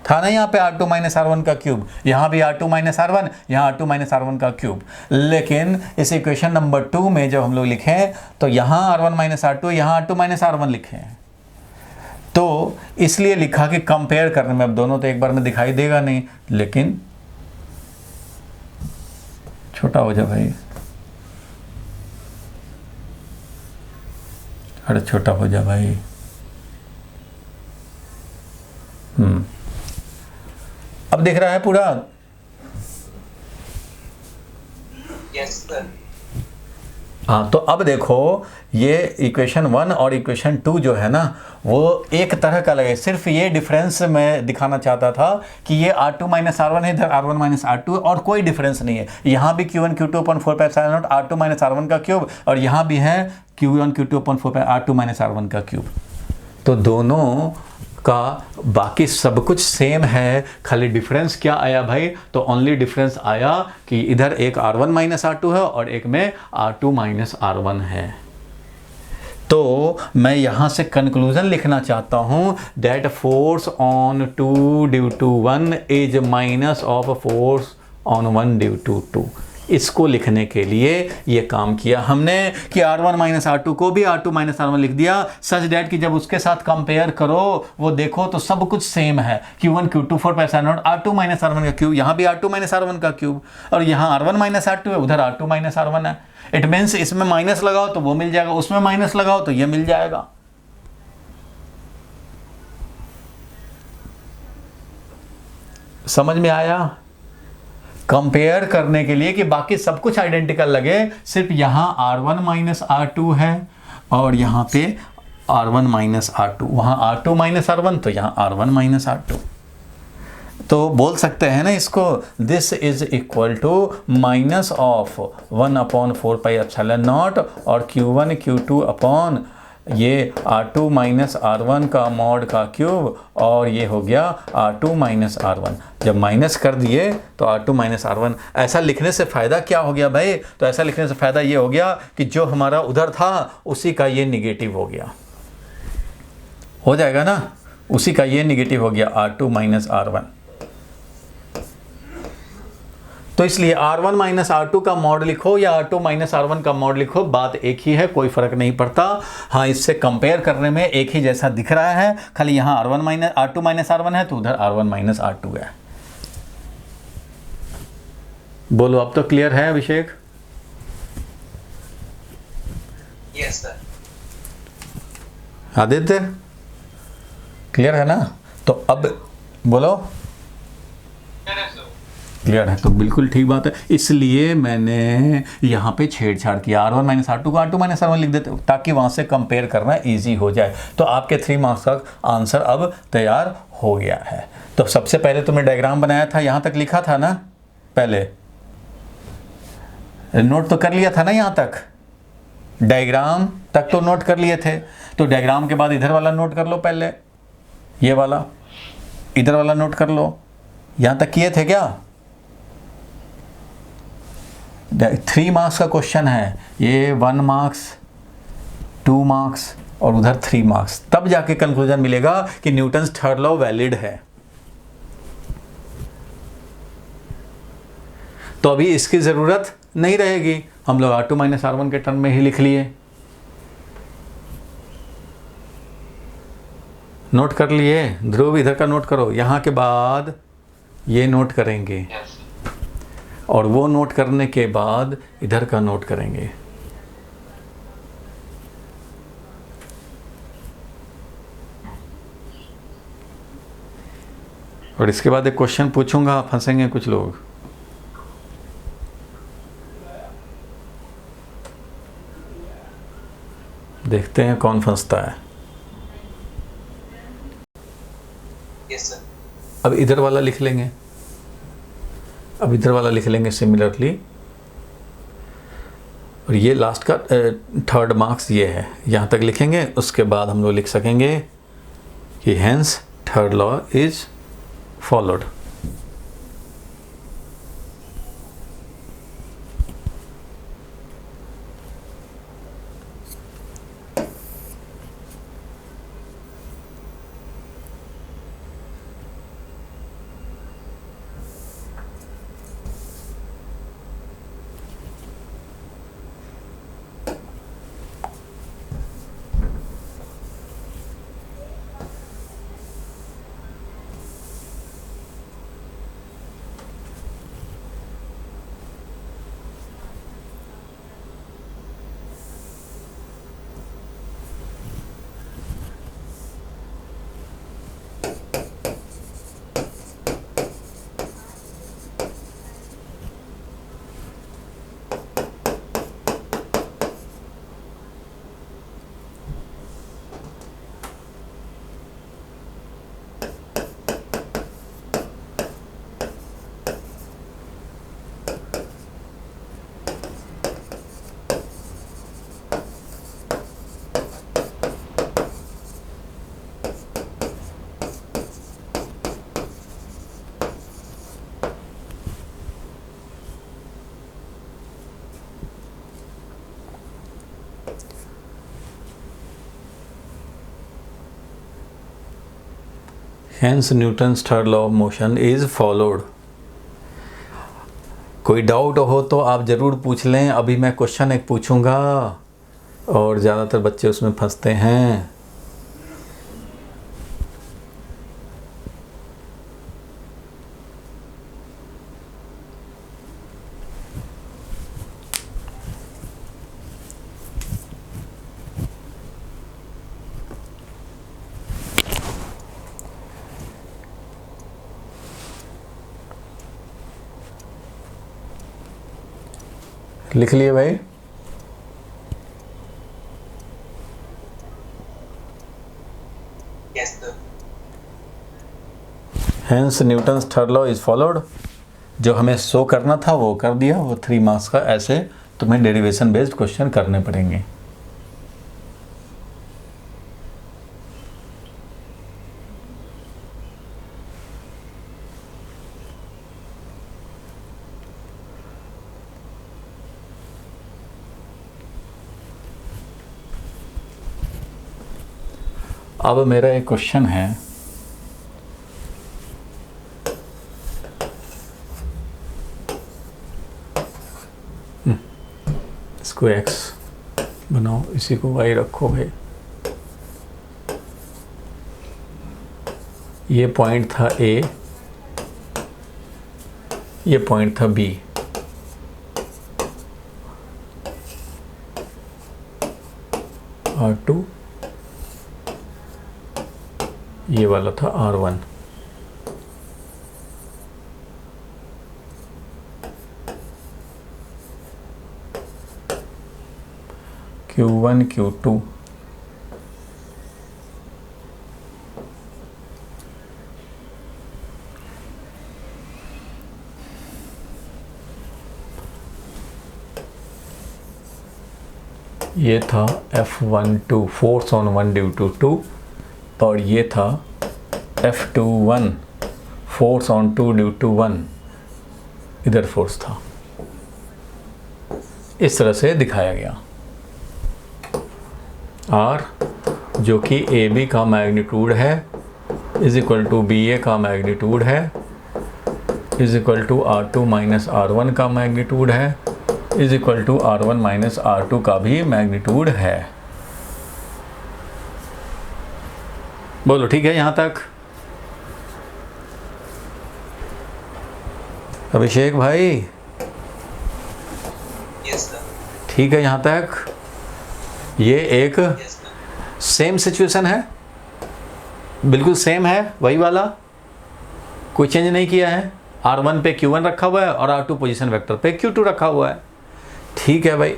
S1: था ना, यहाँ पे R2 माइनस R1 का क्यूब, यहाँ भी R2 माइनस R1, यहाँ R2 माइनस R1 का क्यूब। लेकिन इस इक्वेशन नंबर 2 में जब हम लोग लिखें तो यहाँ R1 माइनस R2, यहाँ R2 माइनस R1 लिखें। तो इसलिए लिखा कि कंपेयर करने में, अब दोनों तो एक बार में दिखाई देगा नहीं, लेकिन छोटा हो जा भाई, अरे छोटा हो जा भाई। अब दिख रहा है पूरा?
S2: Yes sir.
S1: हाँ तो अब देखो, ये इक्वेशन 1 और इक्वेशन 2 जो है ना, वो एक तरह का लगे। सिर्फ ये डिफरेंस मैं दिखाना चाहता था कि ये R2 माइनस R1 है, इधर R1 माइनस R2, और कोई डिफरेंस नहीं है। यहाँ भी Q1 Q2 upon 4 pi epsilon not R2 minus R1 का क्यूब, और यहाँ भी है Q1 Q2 अपॉन 4 पाई R2 माइनस R1 का क्यूब। तो दोनों का बाकी सब कुछ सेम है, खाली डिफरेंस क्या आया भाई? तो ओनली डिफरेंस आया कि इधर एक R1 माइनस R2 है और एक में R2 माइनस R1 है। तो मैं यहाँ से कंक्लूजन लिखना चाहता हूँ, that force on 2 due to 1 is minus of force on 1 due to 2। इसको लिखने के लिए ये काम किया हमने कि R1 माइनस R2 को भी R2 माइनस R1 लिख दिया, सच डैट कि जब उसके साथ कंपेयर करो वो देखो तो सब कुछ सेम है। Q1 Q2 4 pi epsilon not R2 minus R1 का क्यूब, यहाँ भी R2 माइनस R1 का क्यूब, और यहाँ R1 माइनस R2 है, उधर R2 माइनस R1 है। इट मीन्स इसमें माइनस लगाओ तो वो मिल जाएगा, उसमें माइनस लगाओ तो ये मिल जाएगा। समझ में आया? कंपेयर करने के लिए कि बाकी सब कुछ आइडेंटिकल लगे, सिर्फ यहाँ R1 माइनस R2 है और यहाँ पे R1 माइनस R2, वहाँ R2 माइनस R1 तो यहाँ R1 माइनस R2। तो बोल सकते हैं ना इसको, this is equal to minus of 1 upon 4 pi epsilon naught और Q1 Q2 अपॉन ये R2 माइनस R1 का मॉड का क्यूब, और ये हो गया R2 माइनस R1। जब माइनस कर दिए तो R2 माइनस R1। ऐसा लिखने से फ़ायदा क्या हो गया भाई? तो ऐसा लिखने से फ़ायदा ये हो गया कि जो हमारा उधर था उसी का ये निगेटिव हो गया, हो जाएगा ना, उसी का ये निगेटिव हो गया R2 माइनस R1। तो इसलिए R1 माइनस R2 का मॉड लिखो या R2 माइनस R1 का मॉड लिखो, बात एक ही है, कोई फ़र्क नहीं पड़ता। हाँ, इससे कंपेयर करने में एक ही जैसा दिख रहा है, खाली यहाँ R2 माइनस R1 है तो उधर R1 माइनस R2 है। बोलो, अब तो क्लियर है Abhishek?
S2: Yes sir.
S1: Aditya, clear है ना? तो अब बोलो, क्लियर है? तो बिल्कुल ठीक बात है। इसलिए मैंने यहाँ पे छेड़छाड़ किया, R1 माइनस R2 को R2 माइनस R1 लिख देते ताकि वहाँ से कंपेयर करना इजी हो जाए। तो आपके 3 मार्क्स का आंसर अब तैयार हो गया है। तो सबसे पहले तुमने डायग्राम बनाया था, यहाँ तक लिखा था ना, पहले नोट तो कर लिया था ना, यहाँ तक डायग्राम तक तो नोट कर लिए थे। तो डायग्राम के बाद इधर वाला नोट कर लो, पहले ये वाला, इधर वाला नोट कर लो। यहाँ तक किए थे क्या? 3 मार्क्स का क्वेश्चन है ये, 1 मार्क्स, 2 मार्क्स और उधर 3 मार्क्स। तब जाके कंक्लूजन मिलेगा कि न्यूटन्स थर्ड लॉ वैलिड है। तो अभी इसकी ज़रूरत नहीं रहेगी, हम लोग R2 माइनस R1 के टर्म में ही लिख लिए। नोट कर लिए? ध्रुव इधर का नोट करो, यहाँ के बाद ये नोट करेंगे और वो नोट करने के बाद इधर का नोट करेंगे। और इसके बाद एक क्वेश्चन पूछूंगा, फंसेंगे कुछ लोग। देखते हैं कौन फंसता है।
S2: Yes sir.
S1: अब इधर वाला लिख लेंगे, अब इधर वाला लिख लेंगे सिमिलरली। और ये लास्ट का 3rd मार्क्स ये है, यहाँ तक लिखेंगे। उसके बाद हम लोग लिख सकेंगे कि hence third law is followed. Hence Newton's third law of motion is followed। कोई डाउट हो तो आप ज़रूर पूछ लें। अभी मैं क्वेश्चन एक पूछूंगा और ज़्यादातर बच्चे उसमें फंसते हैं। लिख लिए भाई?
S2: Yes sir.
S1: Hence Newton's third law is followed। जो हमें शो करना था वो कर दिया। वो 3 मार्क्स का ऐसे तुम्हें डेरिवेशन बेस्ड क्वेश्चन करने पड़ेंगे। अब मेरा एक क्वेश्चन है, इसको x बनाओ, इसी को y रखो भाई। ये पॉइंट था A, ये पॉइंट था B। R2, ये वाला था R1। Q1 Q2 ये था F12 force on 1 due to 2, और ये था F21 force on 2 due to 1, इधर फोर्स था। इस तरह से दिखाया गया। R जो कि AB का मैग्नीट्यूड है इज इक्वल टू BA का मैग्नीट्यूड है is equal to R2 minus R1 का मैग्नीट्यूड है is equal to R1 minus R2 का भी मैग्नीट्यूड है। बोलो ठीक है यहाँ तक? अभिषेक भाई
S2: यस सर।
S1: ठीक है यहाँ तक? ये एक सेम सिचुएशन है, बिल्कुल सेम है, वही वाला, कोई चेंज नहीं किया है। R1 पे Q1 रखा हुआ है और R2 पोजीशन वेक्टर पे Q2 रखा हुआ है। ठीक है भाई।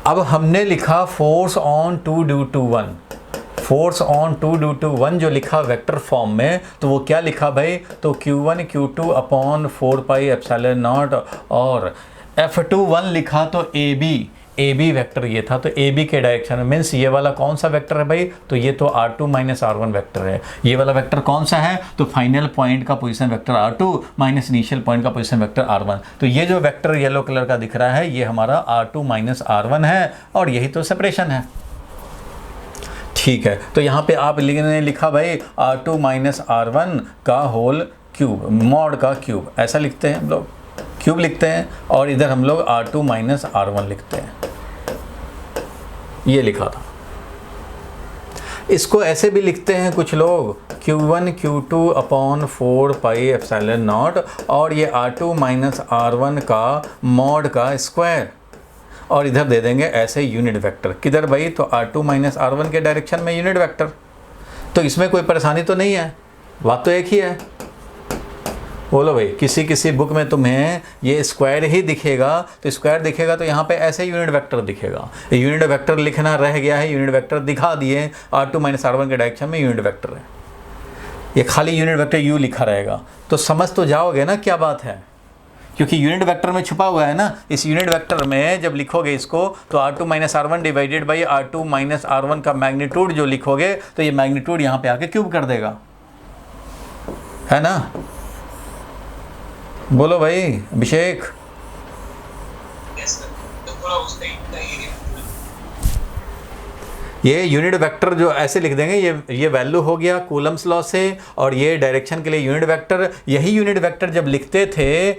S1: अब हमने लिखा force on 2 due to 1, force on 2 due to 1 जो लिखा वेक्टर फॉर्म में, तो वो क्या लिखा भाई? तो Q1 Q2 upon 4 pi epsilon naught, और F21 लिखा तो AB वेक्टर ये था, तो AB के डायरेक्शन में, मीन्स ये वाला कौन सा वेक्टर है भाई? तो ये तो R2 माइनस R1 वेक्टर है। ये वाला वेक्टर कौन सा है? तो फाइनल पॉइंट का position vector R2 minus initial point का पोजीशन वेक्टर R1। तो ये जो वेक्टर येलो कलर का दिख रहा है ये हमारा R2 माइनस R1 है, और यही तो सेपरेशन है। ठीक है, तो यहाँ पे आप ने लिखा भाई R2 माइनस R1 का होल क्यूब, मॉड का क्यूब, ऐसा लिखते हैं हम लोग, क्यूब लिखते हैं, और इधर हम लोग R2 माइनस R1 लिखते हैं। ये लिखा था। इसको ऐसे भी लिखते हैं कुछ लोग, Q1 Q2 upon 4 pi epsilon naught, और ये R2 माइनस R1 का मॉड का स्क्वायर, और इधर दे देंगे ऐसे यूनिट वेक्टर। किधर भाई? तो R2 माइनस R1 के डायरेक्शन में यूनिट वेक्टर। तो इसमें कोई परेशानी तो नहीं है, बात तो एक ही है। बोलो भाई, किसी किसी बुक में तुम्हें ये स्क्वायर ही दिखेगा, तो स्क्वायर दिखेगा तो यहाँ पे ऐसे यूनिट वेक्टर दिखेगा। यूनिट वेक्टर लिखना रह गया है, यूनिट वेक्टर दिखा दिए, R2 माइनस R1 के डायरेक्शन में यूनिट वेक्टर है, ये खाली यूनिट वेक्टर U लिखा रहेगा। तो समझ तो जाओगे ना क्या बात है, क्योंकि यूनिट वेक्टर में छुपा हुआ है ना। इस यूनिट वेक्टर में जब लिखोगे इसको, तो R2 minus R1 divided by R2 minus R1 का मैग्नीट्यूड जो लिखोगे, तो ये मैग्नीट्यूड यहाँ पे आके क्यूब कर देगा, है ना? बोलो भाई अभिषेक। ये यूनिट वेक्टर जो ऐसे लिख देंगे, ये वैल्यू हो गया कूलम्स लॉ से, और ये डायरेक्शन के लिए यूनिट वेक्टर। यही यूनिट वेक्टर जब लिखते थे,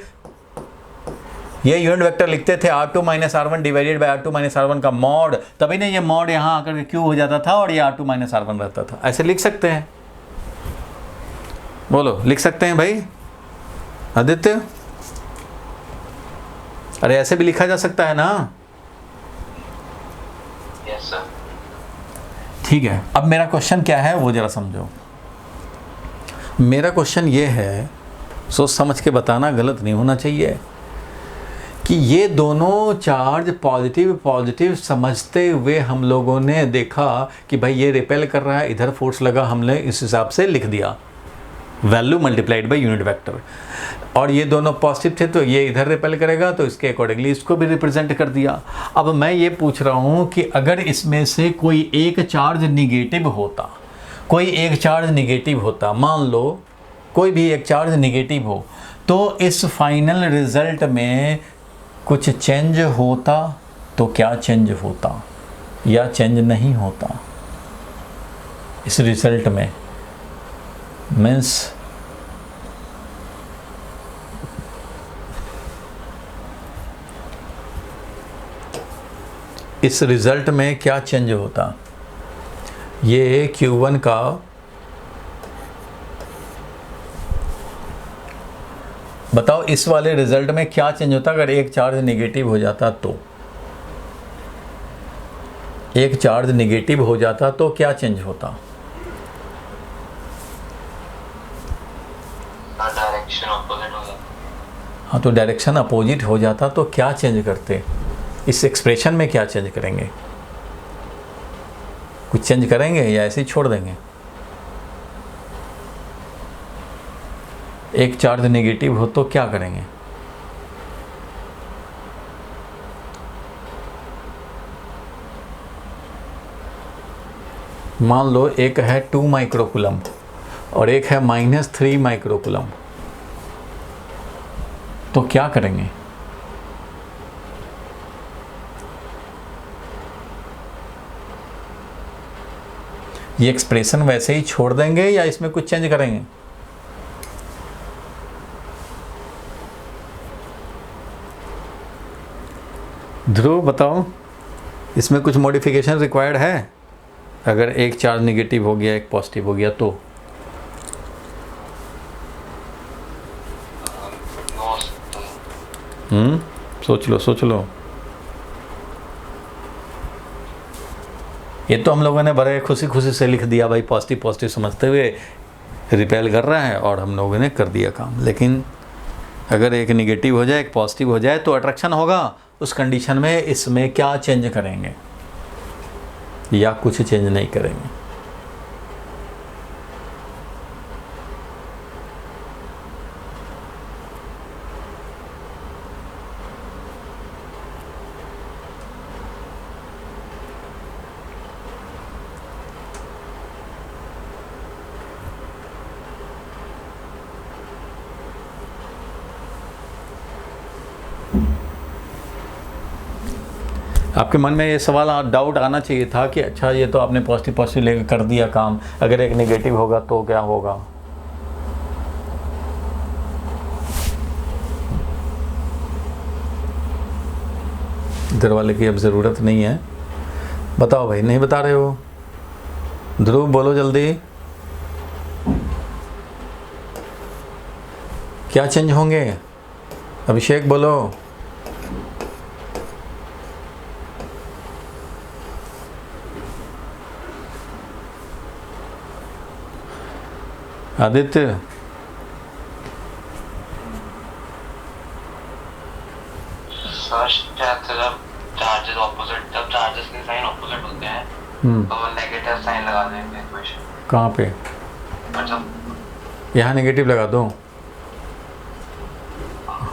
S1: ये यूनिट वेक्टर लिखते थे R2 minus R1 divided by R2 minus R1 का मॉड, तभी ना ये मॉड यहाँ आकर के क्यूब हो जाता था और ये R2 माइनस R1 रहता था। ऐसे लिख सकते हैं, बोलो लिख सकते हैं भाई आदित्य? अरे ऐसे भी लिखा जा सकता है ना?
S2: Yes sir.
S1: ठीक है, अब मेरा क्वेश्चन क्या है वो जरा समझो। मेरा क्वेश्चन ये है, सोच समझ के बताना, गलत नहीं होना चाहिए, कि ये दोनों चार्ज पॉजिटिव पॉजिटिव समझते हुए हम लोगों ने देखा कि भाई ये रिपेल कर रहा है, इधर फोर्स लगा, हमने इस हिसाब से लिख दिया value multiplied by unit vector, और ये दोनों पॉजिटिव थे तो ये इधर रिपेल करेगा, तो इसके अकॉर्डिंगली इसको भी रिप्रेजेंट कर दिया। अब मैं ये पूछ रहा हूँ कि अगर इसमें से कोई एक चार्ज निगेटिव होता, कोई एक चार्ज निगेटिव होता, मान लो कोई भी एक चार्ज निगेटिव हो, तो इस फाइनल रिजल्ट में कुछ चेंज होता, तो क्या चेंज होता या चेंज नहीं होता? इस रिजल्ट में, मीन्स इस रिजल्ट में क्या चेंज होता, ये Q1 का बताओ, इस वाले रिजल्ट में क्या चेंज होता अगर एक चार्ज नेगेटिव हो जाता तो, एक चार्ज नेगेटिव हो जाता तो क्या चेंज होता?
S2: डायरेक्शन अपोजिट हो जाता।
S1: हाँ, तो डायरेक्शन अपोजिट हो जाता तो क्या चेंज करते? इस एक्सप्रेशन में क्या चेंज करेंगे? कुछ चेंज करेंगे या ऐसे ही छोड़ देंगे? एक चार्ज नेगेटिव हो तो क्या करेंगे? मान लो एक है 2 माइक्रोकुलम और एक है -3 माइक्रोकुलम, तो क्या करेंगे? ये एक्सप्रेशन वैसे ही छोड़ देंगे या इसमें कुछ चेंज करेंगे? ध्रुव बताओ, इसमें कुछ मॉडिफिकेशन रिक्वायर्ड है? अगर एक चार्ज नेगेटिव हो गया एक पॉजिटिव हो गया तो? सोच लो। ये तो हम लोगों ने बड़े खुशी से लिख दिया भाई, पॉजिटिव समझते हुए रिपेल कर रहा है और हम लोगों ने कर दिया काम। लेकिन अगर एक नेगेटिव हो जाए एक पॉजिटिव हो जाए तो अट्रैक्शन होगा। उस कंडीशन में इसमें क्या चेंज करेंगे या कुछ चेंज नहीं करेंगे? आपके मन में ये सवाल डाउट आना चाहिए था कि अच्छा ये तो आपने पॉजिटिव लेकर कर दिया काम, अगर एक नेगेटिव होगा तो क्या होगा? इधर वाले की अब ज़रूरत नहीं है। बताओ भाई, नहीं बता रहे हो? ध्रुव बोलो जल्दी, क्या चेंज होंगे? अभिषेक बोलो। आदित्य,
S2: जब चार्जेस ऑपोजिट, जब चार्जेस के साइन ऑपोजिट होते हैं तो नेगेटिव साइन लगा देंगे इक्वेशन।
S1: कहाँ पे?
S2: मतलब
S1: यहाँ नेगेटिव लगा दो।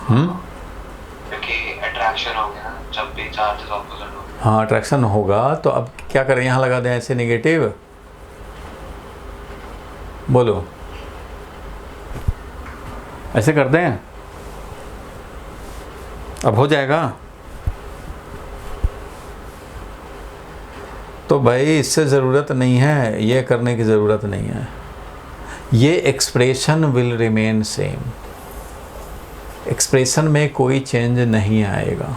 S2: क्योंकि अट्रैक्शन हो गया ना, जब भी चार्जेस ऑपोजिट हो।
S1: हाँ, अट्रैक्शन होगा तो अब क्या करें? यहाँ लगा दें ऐसे नेगेटिव? बोलो, ऐसे कर दें? अब हो जाएगा? तो भाई इससे ज़रूरत नहीं है, ये करने की ज़रूरत नहीं है। ये expression will remain same, expression में कोई चेंज नहीं आएगा।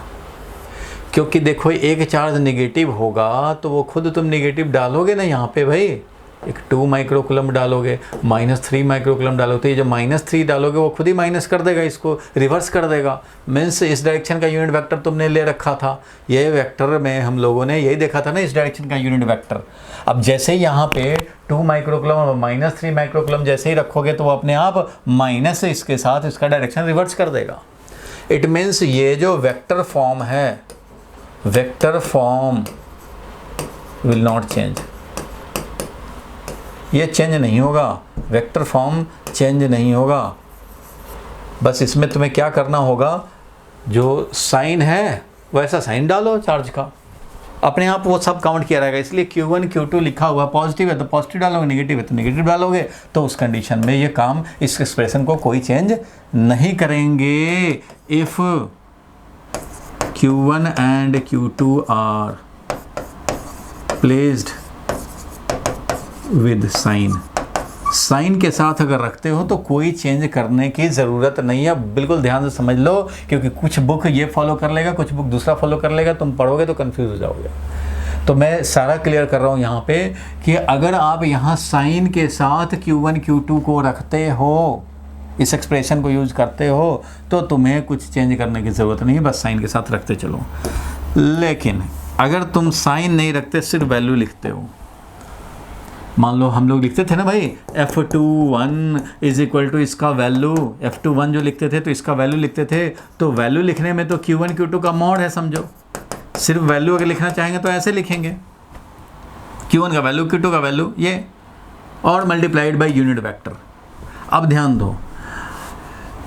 S1: क्योंकि देखो, एक चार्ज नेगेटिव होगा तो वो खुद तुम नेगेटिव डालोगे ना यहाँ पे भाई। एक 2 माइक्रोकुलम डालोगे, -3 माइक्रोकुलम डालोगे, तो ये जो -3 डालोगे वो खुद ही माइनस कर देगा, इसको रिवर्स कर देगा। मीन्स इस डायरेक्शन का यूनिट वेक्टर तुमने ले रखा था, ये वेक्टर में हम लोगों ने यही देखा था ना, इस डायरेक्शन का यूनिट वेक्टर। अब जैसे ही यहाँ पे 2 माइक्रोकुलम और -3 माइक्रोकुलम जैसे ही रखोगे तो वो अपने आप माइनस इसके साथ इसका डायरेक्शन रिवर्स कर देगा। इट मीन्स ये जो वेक्टर फॉर्म है, vector form will not change, ये चेंज नहीं होगा, वेक्टर फॉर्म चेंज नहीं होगा। बस इसमें तुम्हें क्या करना होगा, जो साइन है वैसा साइन डालो चार्ज का, अपने आप वो सब काउंट किया रहेगा। इसलिए Q1 Q2 लिखा हुआ, पॉजिटिव है तो पॉजिटिव डालोगे, नेगेटिव है तो नेगेटिव डालोगे, तो उस कंडीशन में ये काम, इस एक्सप्रेशन को कोई चेंज नहीं करेंगे। If Q1 and Q2 are placed with sign. Sign के साथ अगर रखते हो तो कोई चेंज करने की ज़रूरत नहीं है, बिल्कुल ध्यान से समझ लो, क्योंकि कुछ बुक ये फॉलो कर लेगा, कुछ बुक दूसरा फॉलो कर लेगा, तुम पढ़ोगे तो कंफ्यूज हो जाओगे। तो मैं सारा क्लियर कर रहा हूँ यहाँ पे कि अगर आप यहाँ साइन के साथ Q1 Q2 को रखते हो, इस एक्सप्रेशन को यूज करते हो, तो तुम्हें कुछ चेंज करने की ज़रूरत नहीं है, बस साइन के साथ रखते चलो। लेकिन अगर तुम साइन नहीं रखते, सिर्फ वैल्यू लिखते हो, मान लो हम लोग लिखते थे ना भाई F21 इज इक्वल टू इसका वैल्यू, F21 जो लिखते थे तो इसका वैल्यू लिखते थे, तो वैल्यू लिखने में तो Q1 Q2 का मॉड है समझो। सिर्फ वैल्यू अगर लिखना चाहेंगे तो ऐसे लिखेंगे, Q1 का वैल्यू Q2 का वैल्यू ये, और मल्टीप्लाइड बाय यूनिट वेक्टर। अब ध्यान दो,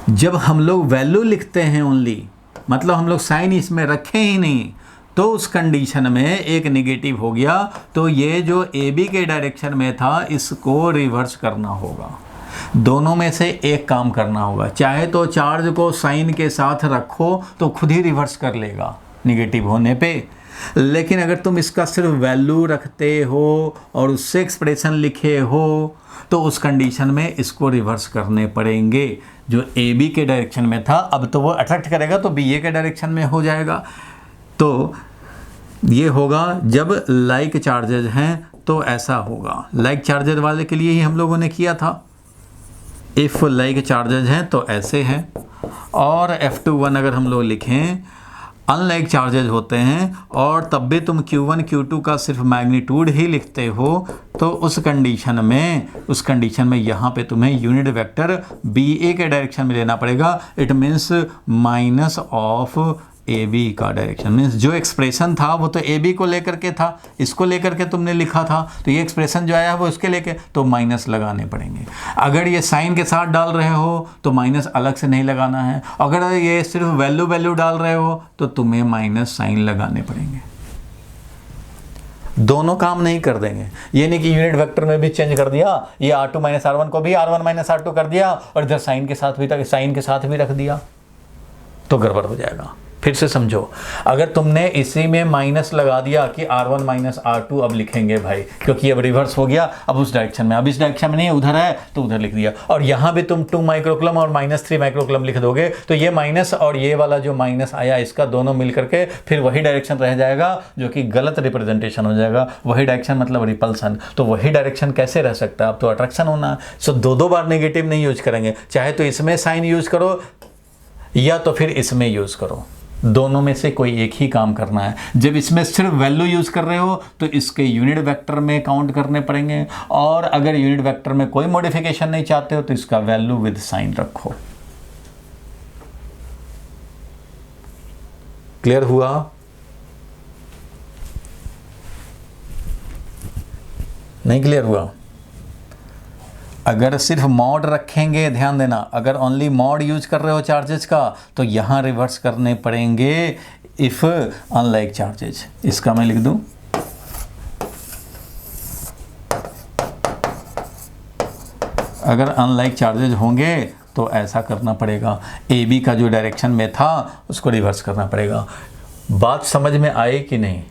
S1: जब हम लोग वैल्यू लिखते हैं ओनली, मतलब हम लोग साइन इसमें रखे ही नहीं, तो उस कंडीशन में एक नेगेटिव हो गया, तो ये जो ए बी के डायरेक्शन में था इसको रिवर्स करना होगा। दोनों में से एक काम करना होगा, चाहे तो चार्ज को साइन के साथ रखो तो खुद ही रिवर्स कर लेगा नेगेटिव होने पे, लेकिन अगर तुम इसका सिर्फ वैल्यू रखते हो और उससे एक्सप्रेशन लिखे हो तो उस कंडीशन में इसको रिवर्स करने पड़ेंगे। जो ए बी के डायरेक्शन में था, अब तो वो अट्रैक्ट करेगा तो बी ए के डायरेक्शन में हो जाएगा। तो ये होगा जब लाइक चार्जेज हैं तो ऐसा होगा। लाइक चार्जेज वाले के लिए ही हम लोगों ने किया था, इफ़ लाइक चार्जेज हैं तो ऐसे हैं, और F21 अगर हम लोग लिखें अनलाइक चार्जेज होते हैं और तब भी तुम Q1 Q2 का सिर्फ मैग्नीट्यूड ही लिखते हो, तो उस कंडीशन में यहाँ पे तुम्हें यूनिट वेक्टर BA के डायरेक्शन में लेना पड़ेगा। It means minus of AB का डायरेक्शन, मीन्स जो एक्सप्रेशन था वो तो AB को लेकर के था, इसको लेकर के तुमने लिखा था, तो ये एक्सप्रेशन जो आया है वो इसके लेके, तो माइनस लगाने पड़ेंगे। अगर ये साइन के साथ डाल रहे हो तो माइनस अलग से नहीं लगाना है, अगर ये सिर्फ वैल्यू डाल रहे हो तो तुम्हें माइनस साइन लगाने पड़ेंगे। दोनों काम नहीं कर देंगे, ये नहीं कि यूनिट वेक्टर में भी चेंज कर दिया, ये R2 माइनस R1 को भी R1 माइनस R2 कर दिया और इधर साइन के साथ भी रख दिया, तो गड़बड़ हो जाएगा। फिर से समझो, अगर तुमने इसी में माइनस लगा दिया कि R1 माइनस R2 अब लिखेंगे भाई, क्योंकि अब रिवर्स हो गया, अब उस डायरेक्शन में, अब इस डायरेक्शन में नहीं, उधर है तो उधर लिख दिया, और यहाँ भी तुम 2 माइक्रोकुलम और -3 माइक्रोकुलम लिख दोगे, तो ये माइनस और ये वाला जो माइनस आया इसका दोनों मिल करके फिर वही डायरेक्शन रह जाएगा, जो कि गलत रिप्रेजेंटेशन हो जाएगा। वही डायरेक्शन मतलब रिपल्सन, तो वही डायरेक्शन कैसे रह सकता है, अब तो अट्रैक्शन होना है। सो दो बार नेगेटिव नहीं यूज करेंगे, चाहे तो इसमें साइन यूज करो या तो फिर इसमें यूज करो, दोनों में से कोई एक ही काम करना है। जब इसमें सिर्फ वैल्यू यूज कर रहे हो तो इसके यूनिट वेक्टर में काउंट करने पड़ेंगे, और अगर यूनिट वेक्टर में कोई मॉडिफिकेशन नहीं चाहते हो तो इसका वैल्यू विद साइन रखो। क्लियर हुआ? नहीं क्लियर हुआ? अगर सिर्फ मॉड रखेंगे, ध्यान देना, अगर ओनली मॉड यूज कर रहे हो चार्जेस का तो यहाँ रिवर्स करने पड़ेंगे इफ़ अनलाइक चार्जेज। इसका मैं लिख दूँ, अगर अनलाइक चार्जेज होंगे तो ऐसा करना पड़ेगा, AB का जो डायरेक्शन में था उसको रिवर्स करना पड़ेगा। बात समझ में आई कि नहीं?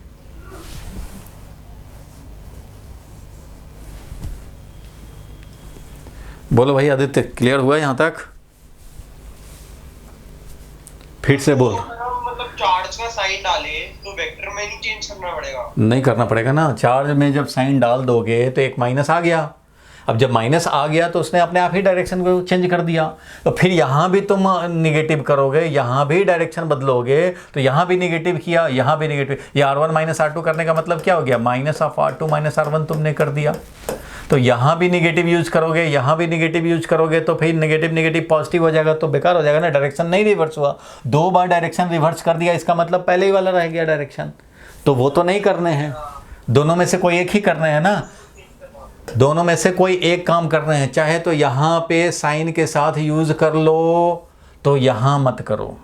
S1: बोलो भाई आदित्य, क्लियर हुआ यहाँ तक? फिर से बोल।
S2: मतलब चार्ज का साइन डाले तो वेक्टर में नहीं चेंज करना पड़ेगा?
S1: नहीं करना पड़ेगा ना, चार्ज में जब साइन डाल दोगे तो एक माइनस आ गया, अब जब माइनस आ गया तो उसने अपने आप ही डायरेक्शन को चेंज कर दिया, तो फिर यहाँ भी तुम निगेटिव करोगे, यहाँ भी डायरेक्शन बदलोगे, तो यहाँ भी निगेटिव किया, यहाँ भी निगेटिव, ये R1 माइनस R2 करने का मतलब क्या हो गया, minus of R2 minus R1 तुमने कर दिया। तो यहाँ भी निगेटिव यूज करोगे, यहाँ भी निगेटिव यूज करोगे, तो फिर नेगेटिव पॉजिटिव हो जाएगा, तो बेकार हो जाएगा ना, डायरेक्शन नहीं रिवर्स हुआ। 2 बार डायरेक्शन रिवर्स कर दिया, इसका मतलब पहले ही वाला रह गया डायरेक्शन, तो वो तो नहीं करने हैं, दोनों में से कोई एक ही करने हैं ना, दोनों में से कोई एक काम करने हैं। चाहे तो यहाँ पे साइन के साथ यूज कर लो, तो यहाँ मत करो,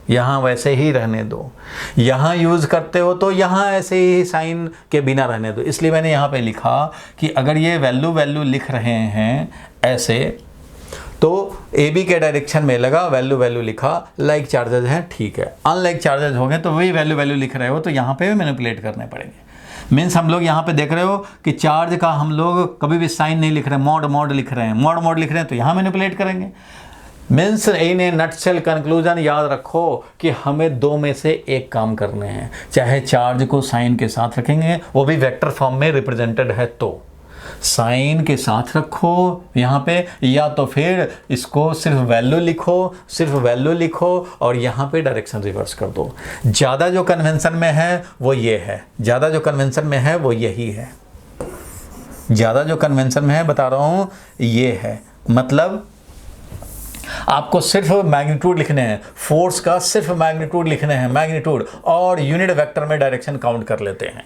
S1: यहाँ वैसे ही रहने दो, यहाँ यूज़ करते हो तो यहाँ ऐसे ही साइन के बिना रहने दो। इसलिए मैंने यहाँ पे लिखा कि अगर ये वैल्यू लिख रहे हैं ऐसे, तो AB के डायरेक्शन में लगा, वैल्यू लिखा, लाइक चार्जेज हैं, ठीक है। अनलाइक चार्जेज हो गए तो वही वैल्यू लिख रहे हो, तो यहाँ पे भी मैनिपुलेट करने पड़ेंगे। मीन्स हम लोग यहाँ पे देख रहे हो कि चार्ज का हम लोग कभी भी साइन नहीं लिख रहे हैं, मॉड लिख रहे हैं, मॉड लिख रहे हैं, तो यहाँ मैनिपुलेट करेंगे। Means in A nutshell conclusion याद रखो कि हमें दो में से एक काम करने हैं, चाहे चार्ज को साइन के साथ रखेंगे, वो भी वेक्टर फॉर्म में रिप्रेजेंटेड है तो साइन के साथ रखो यहाँ पे, या तो फिर इसको सिर्फ वैल्यू लिखो और यहाँ पे डायरेक्शन रिवर्स कर दो। ज़्यादा जो कन्वेंशन में है वो ये है, ज़्यादा जो कन्वेंशन में है वो यही है, ज़्यादा जो कन्वेंशन में है बता रहा हूँ ये है। मतलब आपको सिर्फ मैग्नीट्यूड लिखने हैं, फोर्स का सिर्फ मैग्नीट्यूड लिखने हैं, मैग्नीट्यूड, और यूनिट वेक्टर में डायरेक्शन काउंट कर लेते हैं।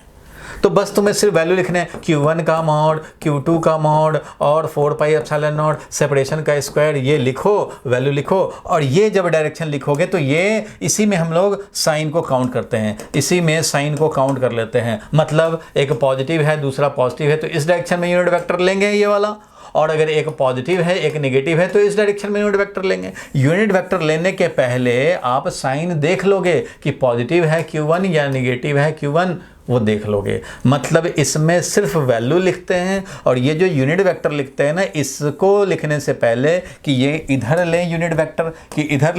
S1: तो बस तुम्हें सिर्फ वैल्यू लिखने हैं, Q1 का मॉड, Q2 का मॉड और 4 पाई एप्सिलॉन नॉट सेपरेशन का स्क्वायर, ये लिखो, वैल्यू लिखो, और ये जब डायरेक्शन लिखोगे तो ये इसी में हम लोग साइन को काउंट करते हैं, इसी में साइन को काउंट कर लेते हैं। मतलब एक पॉजिटिव है दूसरा पॉजिटिव है तो इस डायरेक्शन में यूनिट वेक्टर लेंगे ये वाला, और अगर एक पॉजिटिव है एक नेगेटिव है तो इस डायरेक्शन में यूनिट वेक्टर लेंगे। यूनिट वेक्टर लेने के पहले आप साइन देख लोगे कि पॉजिटिव है Q1 या नेगेटिव है Q1, वो देख लोगे। मतलब इसमें सिर्फ वैल्यू लिखते हैं, और ये जो यूनिट वेक्टर लिखते हैं ना, इसको लिखने से पहले कि ये इधर लें यूनिट वेक्टर कि इधर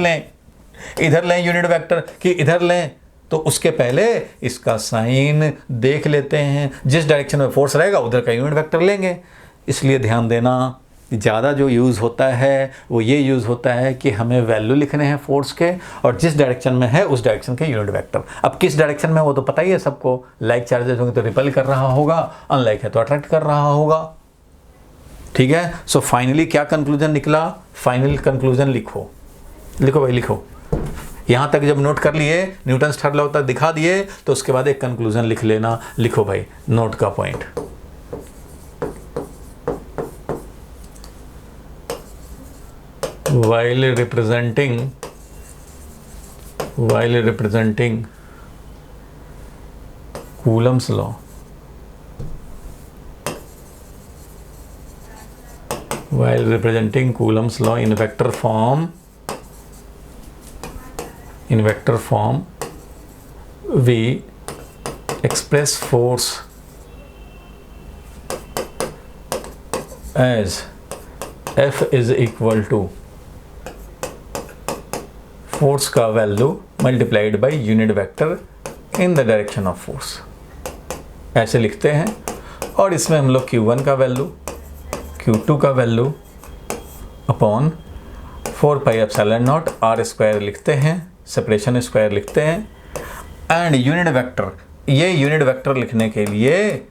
S1: लें यूनिट वेक्टर कि इधर लें, तो उसके पहले इसका साइन देख लेते हैं। जिस डायरेक्शन में फोर्स रहेगा उधर का यूनिट वेक्टर लेंगे। इसलिए ध्यान देना, ज़्यादा जो यूज़ होता है वो ये यूज़ होता है कि हमें वैल्यू लिखने हैं फोर्स के, और जिस डायरेक्शन में है उस डायरेक्शन के यूनिट वेक्टर। अब किस डायरेक्शन में वो तो पता ही है सबको, लाइक चार्जेस होंगे तो रिपेल कर रहा होगा, अनलाइक है तो अट्रैक्ट कर रहा होगा। ठीक है, सो फाइनली क्या कंक्लूजन निकला? फाइनल कंक्लूजन लिखो भाई, लिखो। यहाँ तक जब नोट कर लिए, न्यूटन्स थर्ड लॉ तक दिखा दिए, तो उसके बाद एक कंक्लूजन लिख लेना। लिखो भाई, नोट का point. while representing Coulomb's law, in vector form we express force as F is equal to force का value multiplied by unit vector in the direction of force, ऐसे लिखते हैं। और इसमें हम लोग Q1 का वैल्यू, Q2 का value upon 4 pi epsilon not R square लिखते हैं, सेपरेशन स्क्वायर लिखते हैं, एंड यूनिट वेक्टर। ये यूनिट वेक्टर लिखने के लिए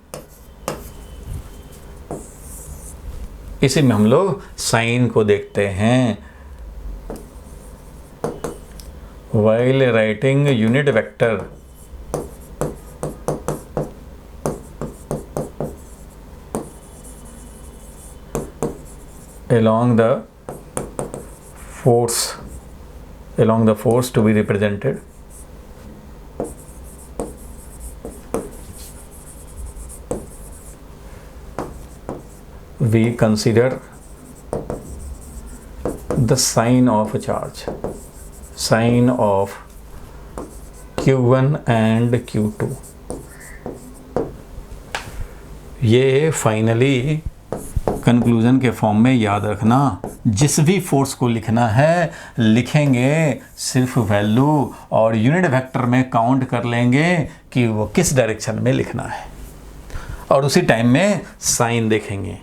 S1: इसी में हम लोग साइन को देखते हैं। While writing unit vector along the force to be represented, we consider the sign of a charge, sign of Q1 and Q2। ये फाइनली कंक्लूजन के फॉर्म में याद रखना, जिस भी फोर्स को लिखना है लिखेंगे सिर्फ वैल्यू और यूनिट वेक्टर में काउंट कर लेंगे कि वो किस डायरेक्शन में लिखना है, और उसी टाइम में साइन देखेंगे।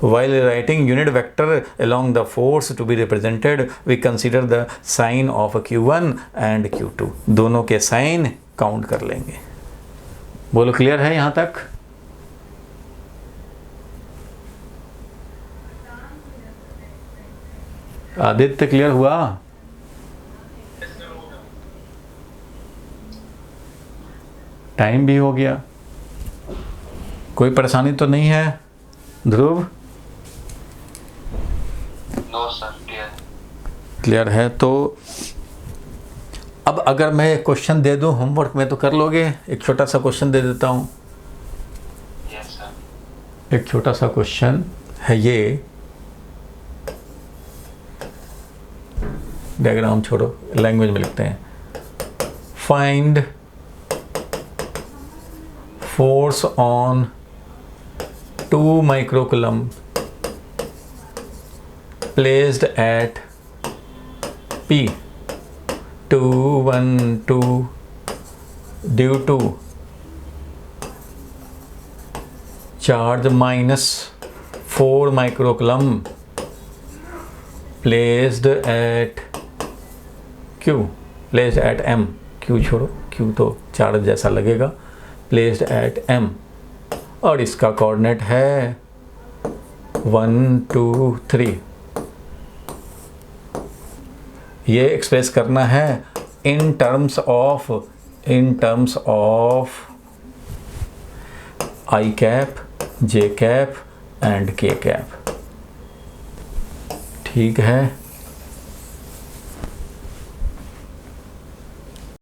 S1: While writing unit vector along the force to be represented, we consider the sign of Q1 and Q2। दोनों के साइन काउंट कर लेंगे। बोलो, क्लियर है यहाँ तक? आदित्य क्लियर हुआ? टाइम भी हो गया, कोई परेशानी तो नहीं है ध्रुव? क्लियर है। तो अब अगर मैं क्वेश्चन दे दूं होमवर्क में तो कर लोगे? एक छोटा सा क्वेश्चन दे देता हूं।
S2: Yes sir.
S1: एक छोटा सा क्वेश्चन है ये, डायग्राम छोड़ो, लैंग्वेज में लिखते हैं। Find force on 2 microcoulomb placed at P 2 1 2 due to charge minus 4 microcoulomb placed at Q, placed at M, Q छोड़ो, Q तो चार्ज जैसा लगेगा, placed at M, और इसका कोऑर्डिनेट है 1 2 3। ये एक्सप्रेस करना है in terms of I cap, J cap and K cap. ठीक है।